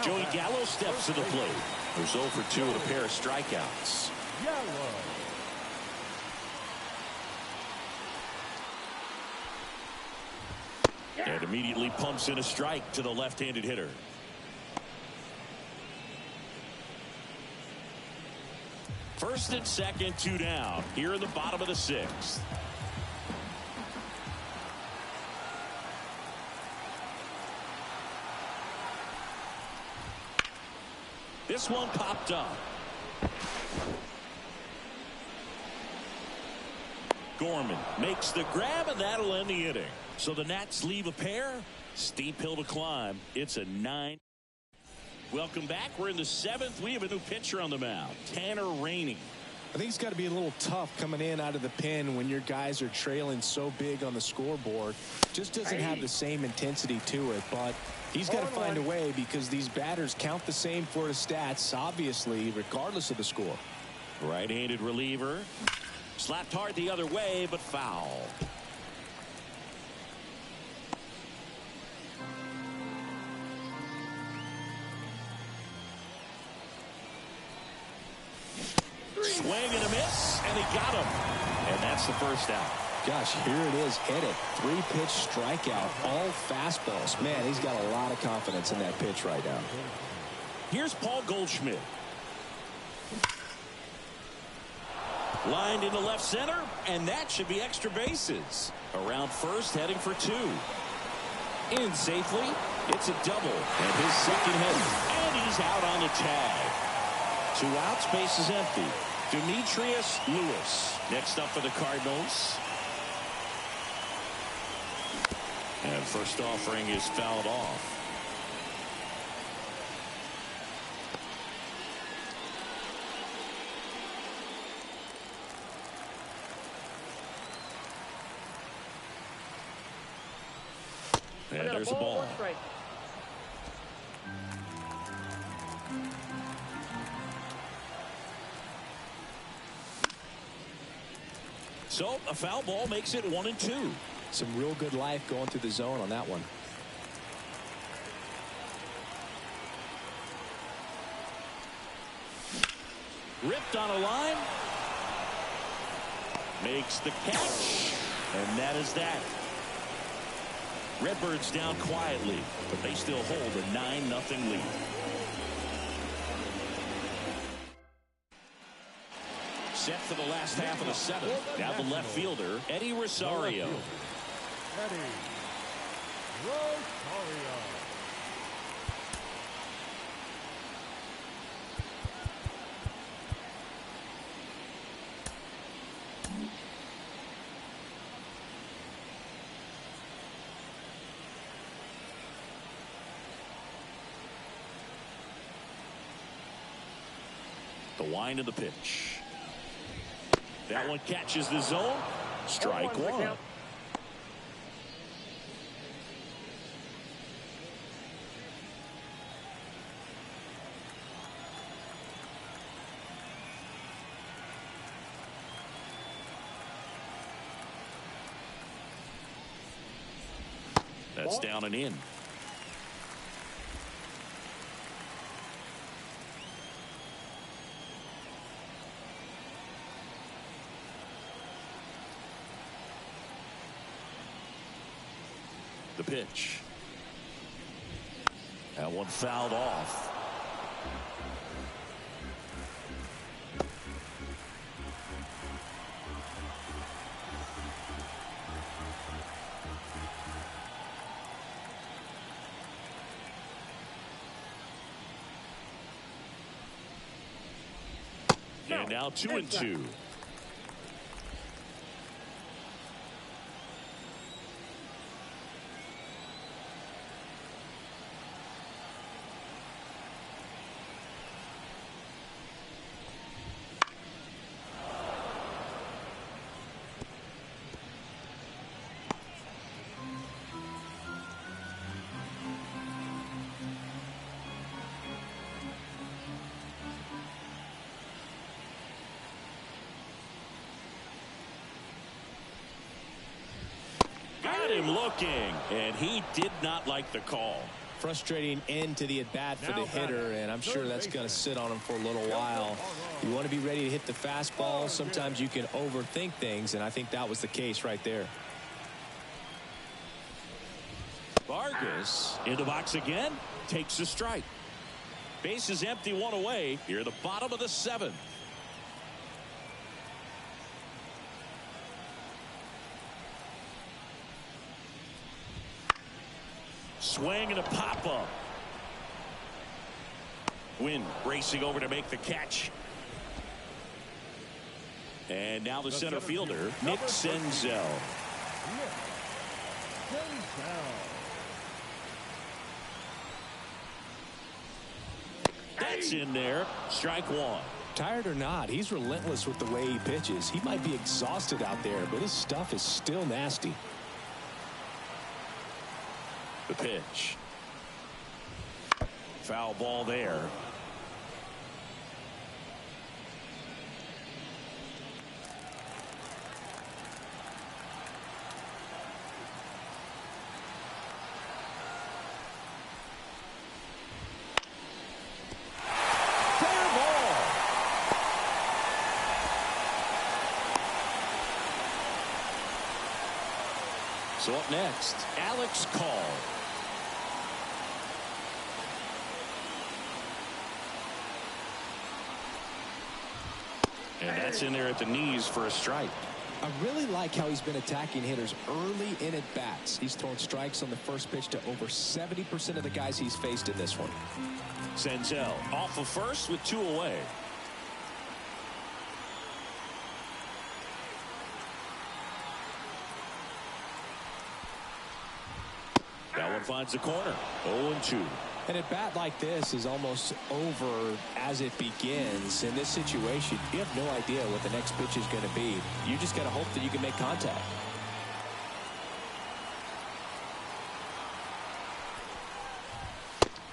Joey Gallo steps to the plate. There's 0 for 2 with a pair of strikeouts. Yellow. And immediately pumps in a strike to the left-handed hitter. First and second, 2 down. Here in the bottom of the 6th. This one popped up. Gorman makes the grab, and that'll end the inning. So the Nats leave a pair. Steep hill to climb. It's a 9. Welcome back. We're in the 7th. We have a new pitcher on the mound, Tanner Rainey. I think it's got to be a little tough coming in out of the pen when your guys are trailing so big on the scoreboard. Just doesn't have the same intensity to it, but he's got to find a way because these batters count the same for his stats, obviously, regardless of the score. Right-handed reliever. Slapped hard the other way, but foul. Swing and a miss, and he got him. And that's the first out. Gosh, here it is, hit it. 3-pitch strikeout, all fastballs. Man, he's got a lot of confidence in that pitch right now. Here's Paul Goldschmidt. Lined into left center, and that should be extra bases. Around first, heading for 2. In safely, it's a double, and his second hit, and he's out on the tag. 2 outs, base is empty. Demetrius Lewis next up for the Cardinals. And first offering is fouled off. And there's a ball. So a foul ball makes it 1-2. Some real good life going through the zone on that one. Ripped on a line. Makes the catch. And that is that. Redbirds down quietly, but they still hold a 9-0 lead. Set for the last half of the 7th. Now the left fielder, Eddie Rosario. Eddie Rosario. The wind of the pitch. That one catches the zone. Strike 1. That's down and in. The pitch. That one fouled off. And now 2-2. him looking, and he did not like the call. Frustrating end to the at-bat for the hitter, and I'm sure that's going to sit on him for a little while. You want to be ready to hit the fastball. Sometimes you can overthink things, and I think that was the case right there. Vargas in the box again, takes a strike. Base is empty, one away. Here at the bottom of the seventh. Swing and a pop-up. Wynn racing over to make the catch. And now the center fielder, Nick Senzel. That's in there. Strike one. Tired or not, he's relentless with the way he pitches. He might be exhausted out there, but his stuff is still nasty. The pitch. Foul ball there. So up next, Alex Call. And that's in there at the knees for a strike. I really like how he's been attacking hitters early in at bats. He's thrown strikes on the first pitch to over 70% of the guys he's faced in this one. Senzel off of first with two away. That one finds the corner. 0-2. An at bat like this is almost over as it begins. In this situation, you have no idea what the next pitch is going to be. You just got to hope that you can make contact.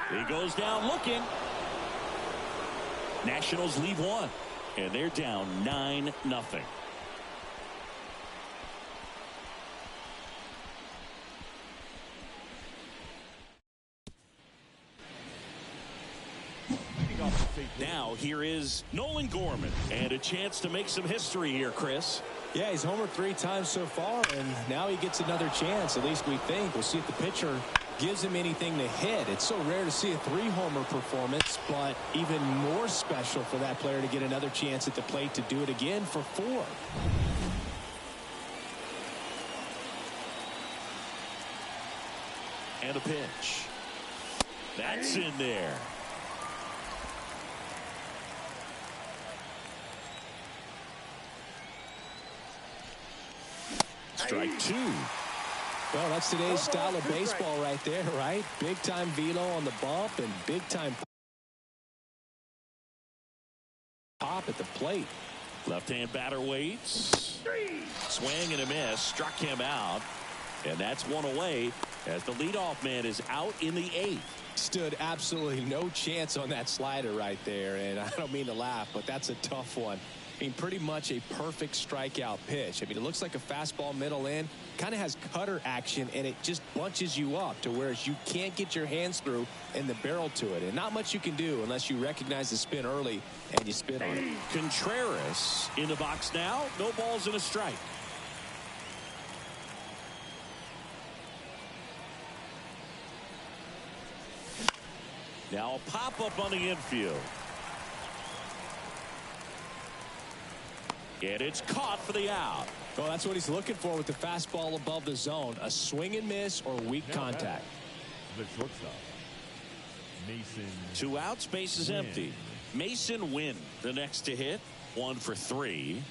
He goes down looking. Nationals leave one, and they're down 9-0. Now here is Nolan Gorman, and a chance to make some history here, Chris. Yeah, he's homered 3 times so far, and now he gets another chance. At least we think. We'll see if the pitcher gives him anything to hit. It's so rare to see a 3-homer performance, but even more special for that player to get another chance at the plate to do it again for 4. And a pitch. That's in there. Strike 2. Well, that's today's style of baseball right there, right? Big time velo on the bump and big time pop at the plate. Left-hand batter waits. Swing and a miss. Struck him out. And that's one away as the leadoff man is out in the 8th. Stood absolutely no chance on that slider right there. And I don't mean to laugh, but that's a tough one. I mean, pretty much a perfect strikeout pitch. I mean, it looks like a fastball middle in, kind of has cutter action, and it just bunches you up to where you can't get your hands through and the barrel to it. And not much you can do unless you recognize the spin early and you spin on it. Contreras in the box now. No balls and a strike. Now a pop-up on the infield. And it's caught for the out. Well, that's what he's looking for with the fastball above the zone. A swing and miss or weak contact. The shortstop, Mason. 2 outs, base is empty. Mason Wynn, the next to hit. 1 for 3.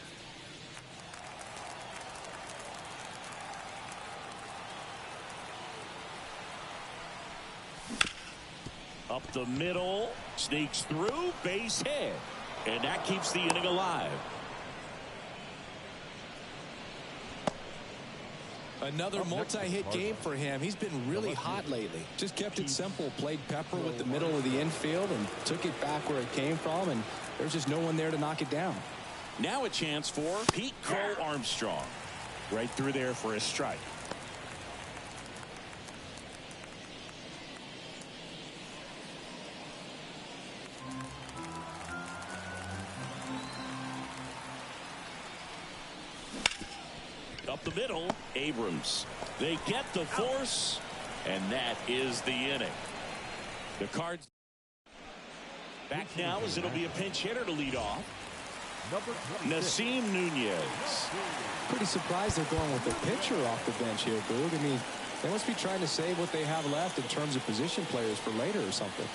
Up the middle, sneaks through, base hit. And that keeps the inning alive. Another multi-hit game for him. He's been really hot lately. Just kept it simple. Played pepper with the middle of the infield and took it back where it came from. And there's just no one there to knock it down. Now a chance for Pete Crow Armstrong. Right through there for a strike. Up the middle, Abrams. They get the force, and that is the inning. The Cards back now as it'll be a pinch hitter to lead off. Nasim Nunez. Pretty surprised they're going with a pitcher off the bench here, Boog. I mean, they must be trying to save what they have left in terms of position players for later or something.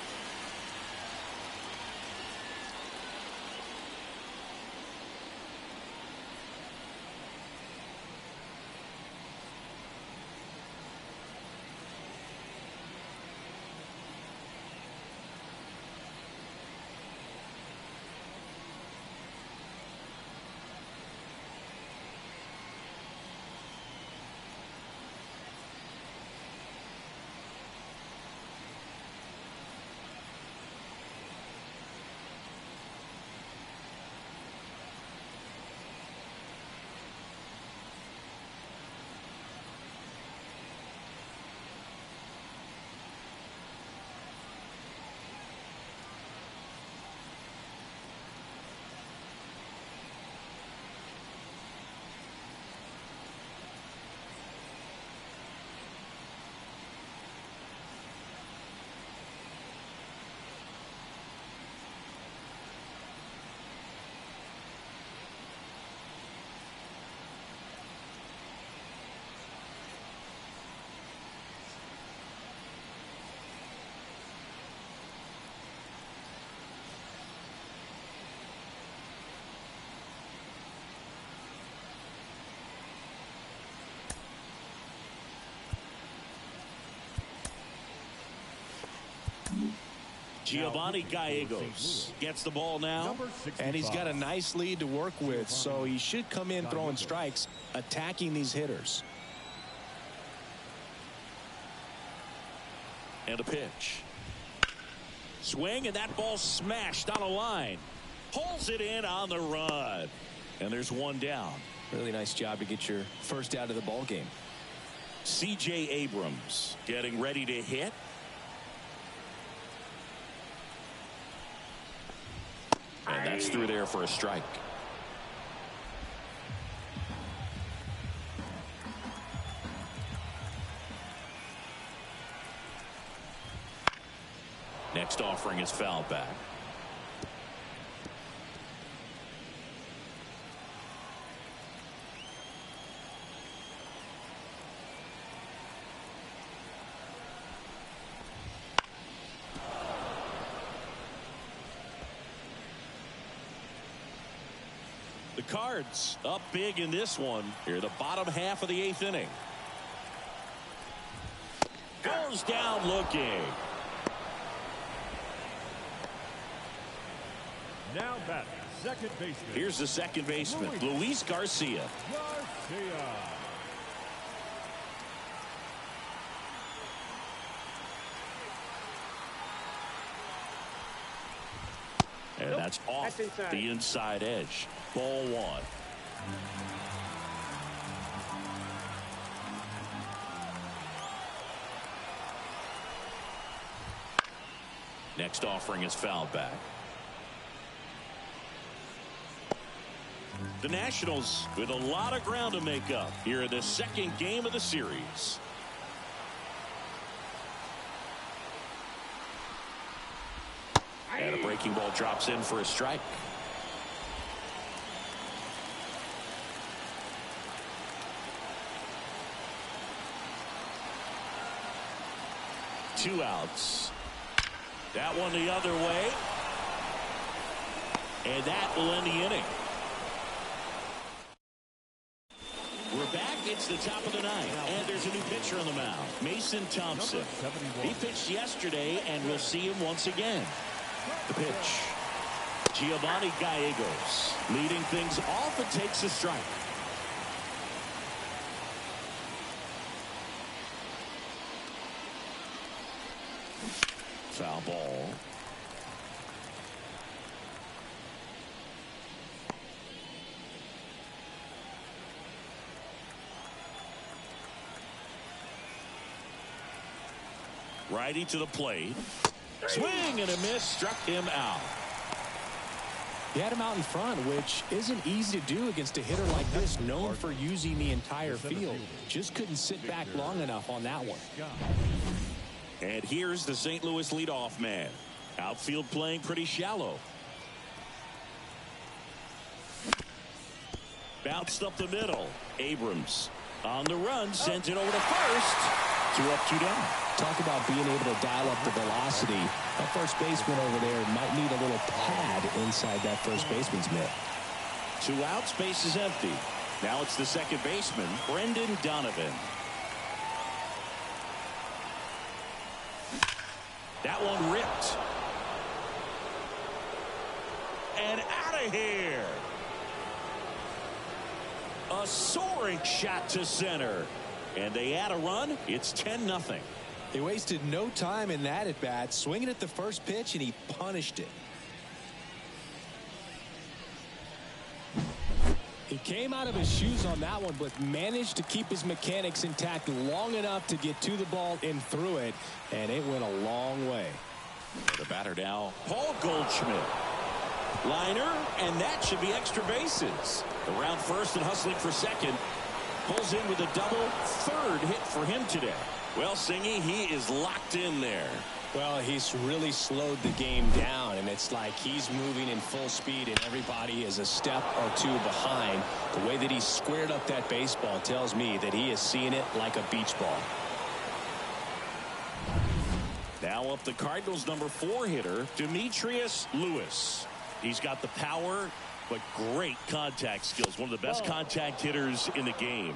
Giovanni Gallegos gets the ball now, and he's got a nice lead to work with, so he should come in throwing strikes, attacking these hitters. And a pitch. Swing, and that ball smashed on a line. Pulls it in on the run. And there's one down. Really nice job to get your first out of the ball game. C.J. Abrams getting ready to hit. And that's through there for a strike. Next offering is fouled back. The Cards up big in this one. Here, the bottom half of the 8th inning. Goes down looking. Now batting, second baseman. Here's the second baseman, Luis Garcia. And that's off the inside edge. Ball one. Next offering is fouled back. The Nationals with a lot of ground to make up here in the second game of the series. And a breaking ball drops in for a strike. Two outs. That one the other way. And that will end the inning. We're back. It's the top of the ninth. And there's a new pitcher on the mound, Mason Thompson. He pitched yesterday, and we'll see him once again. The pitch. Giovanni Gallegos leading things off and takes a strike. Foul ball. Righty to the plate. Swing and a miss, struck him out. He had him out in front, which isn't easy to do against a hitter like this, known for using the entire field. Just couldn't sit back long enough on that one. And here's the St. Louis leadoff man. Outfield playing pretty shallow. Bounced up the middle. Abrams on the run, sends it over to first. 2 up, 2 down. Talk about being able to dial up the velocity. That first baseman over there might need a little pad inside that first baseman's mitt. 2 outs, base is empty. Now it's the second baseman, Brendan Donovan. That one ripped. And out of here. A soaring shot to center. And they add a run. It's 10-0. They wasted no time in that at bat, swinging at the first pitch, and he punished it. He came out of his shoes on that one, but managed to keep his mechanics intact long enough to get to the ball and through it, and it went a long way. The batter now, Paul Goldschmidt. Liner, and that should be extra bases. Around first and hustling for second. Pulls in with a double. Third hit for him today. Well, Singy, he is locked in there. Well, he's really slowed the game down, and it's like he's moving in full speed, and everybody is a step or two behind. The way that he squared up that baseball tells me that he is seeing it like a beach ball. Now up the Cardinals' number 4 hitter, Demetrius Lewis. He's got the power, but great contact skills. One of the best contact hitters in the game.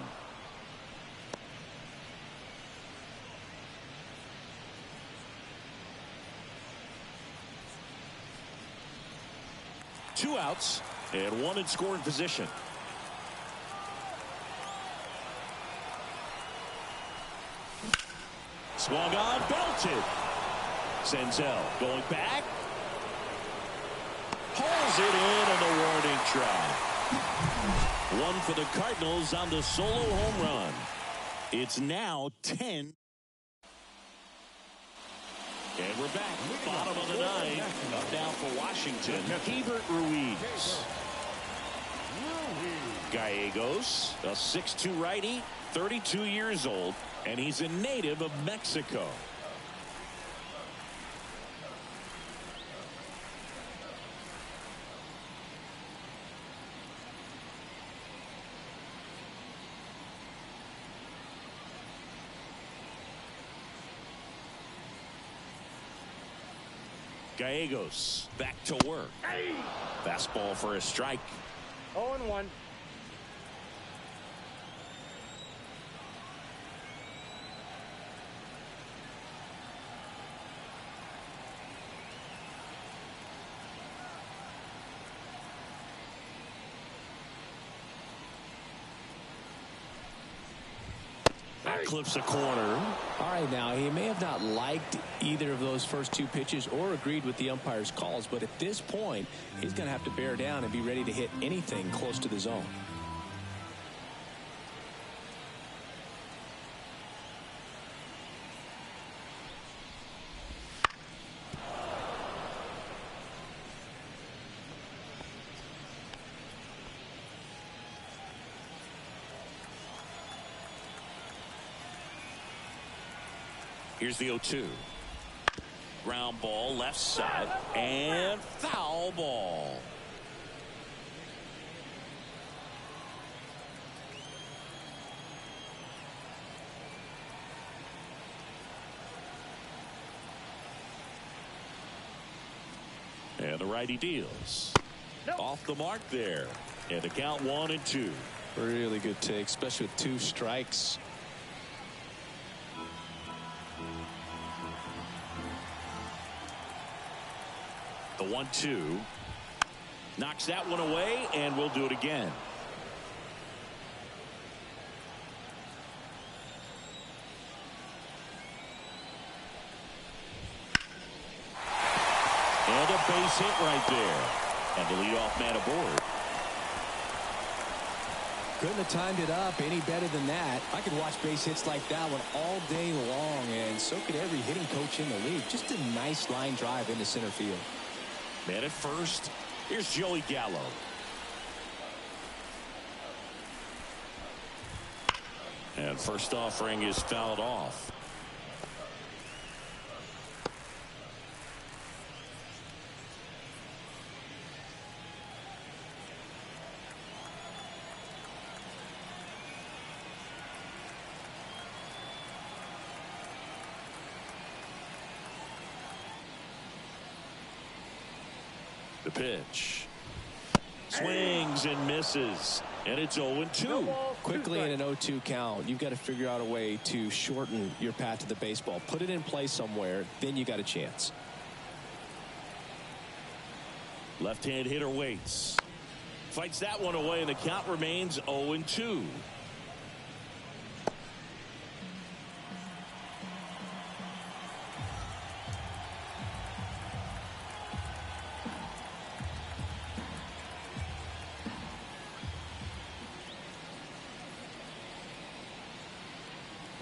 Two outs and 1 in scoring position. Swung on, belted. Senzel going back. Pulls it in on the warning track. 1 for the Cardinals on the solo home run. It's now 10. And we're back. Bottom of the 9. Up now for Washington. Hebert Ruiz. Gallegos, a 6'2" righty, 32 years old, and he's a native of Mexico. Gallegos back to work. Fastball for a strike. 0-1. That clips a corner. All right, now, he may have not liked either of those first 2 pitches or agreed with the umpire's calls, but at this point, he's going to have to bear down and be ready to hit anything close to the zone. Here's the 0-2. Ground ball left side and foul ball. And the righty deals. Off the mark there. And the count 1-2. Really good take, especially with 2 strikes. The 1-2 knocks that one away, and we'll do it again. And a base hit right there. And the leadoff man aboard. Couldn't have timed it up any better than that. I could watch base hits like that one all day long, and so could every hitting coach in the league. Just a nice line drive into center field. Man at first, Here's Joey Gallo. And first offering is fouled off. The pitch. Swings and misses. And it's 0-2. Quickly in an 0-2 count, you've got to figure out a way to shorten your path to the baseball. Put it in play somewhere, then you got a chance. Left-hand hitter waits. Fights that one away, and the count remains 0-2.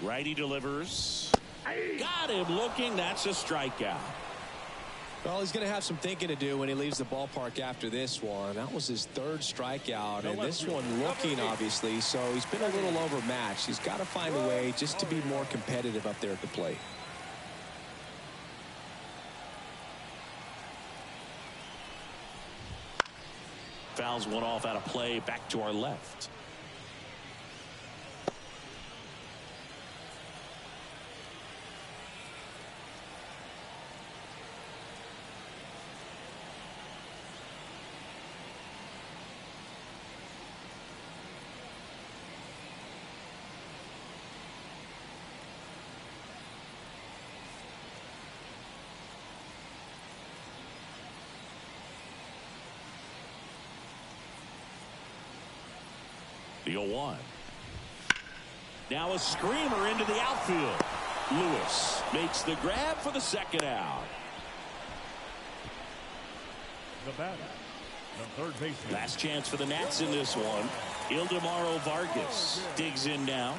Righty delivers. Got him looking. That's a strikeout. Well, he's going to have some thinking to do when he leaves the ballpark after this one. That was his third strikeout, and this one looking, obviously, so he's been a little overmatched. He's got to find a way just to be more competitive up there at the plate. Fouls one off out of play. Back to our left. The 0-1. Now a screamer into the outfield. Lewis makes the grab for the second out. The batter, the third baseman. Last chance for the Nats in this one. Ildemaro Vargas digs in now.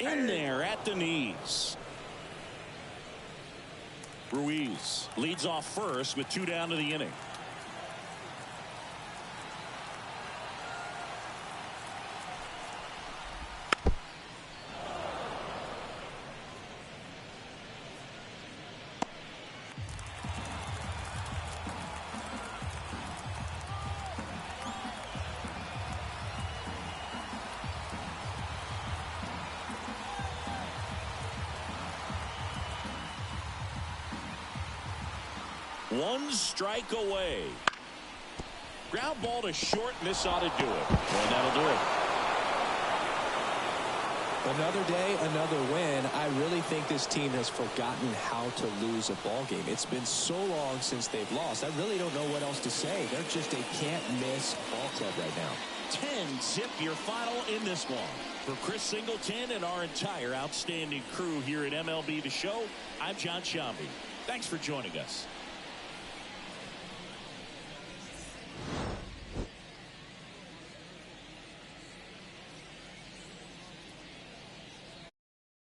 In there at the knees. Ruiz leads off first with 2 down to the inning. One strike away. Ground ball to short, and this ought to do it. And that'll do it. Another day, another win. I really think this team has forgotten how to lose a ball game. It's been so long since they've lost. I really don't know what else to say. They're just a can't-miss ball club right now. 10-zip your final in this one. For Chris Singleton and our entire outstanding crew here at MLB The Show, I'm John Shambi. Thanks for joining us.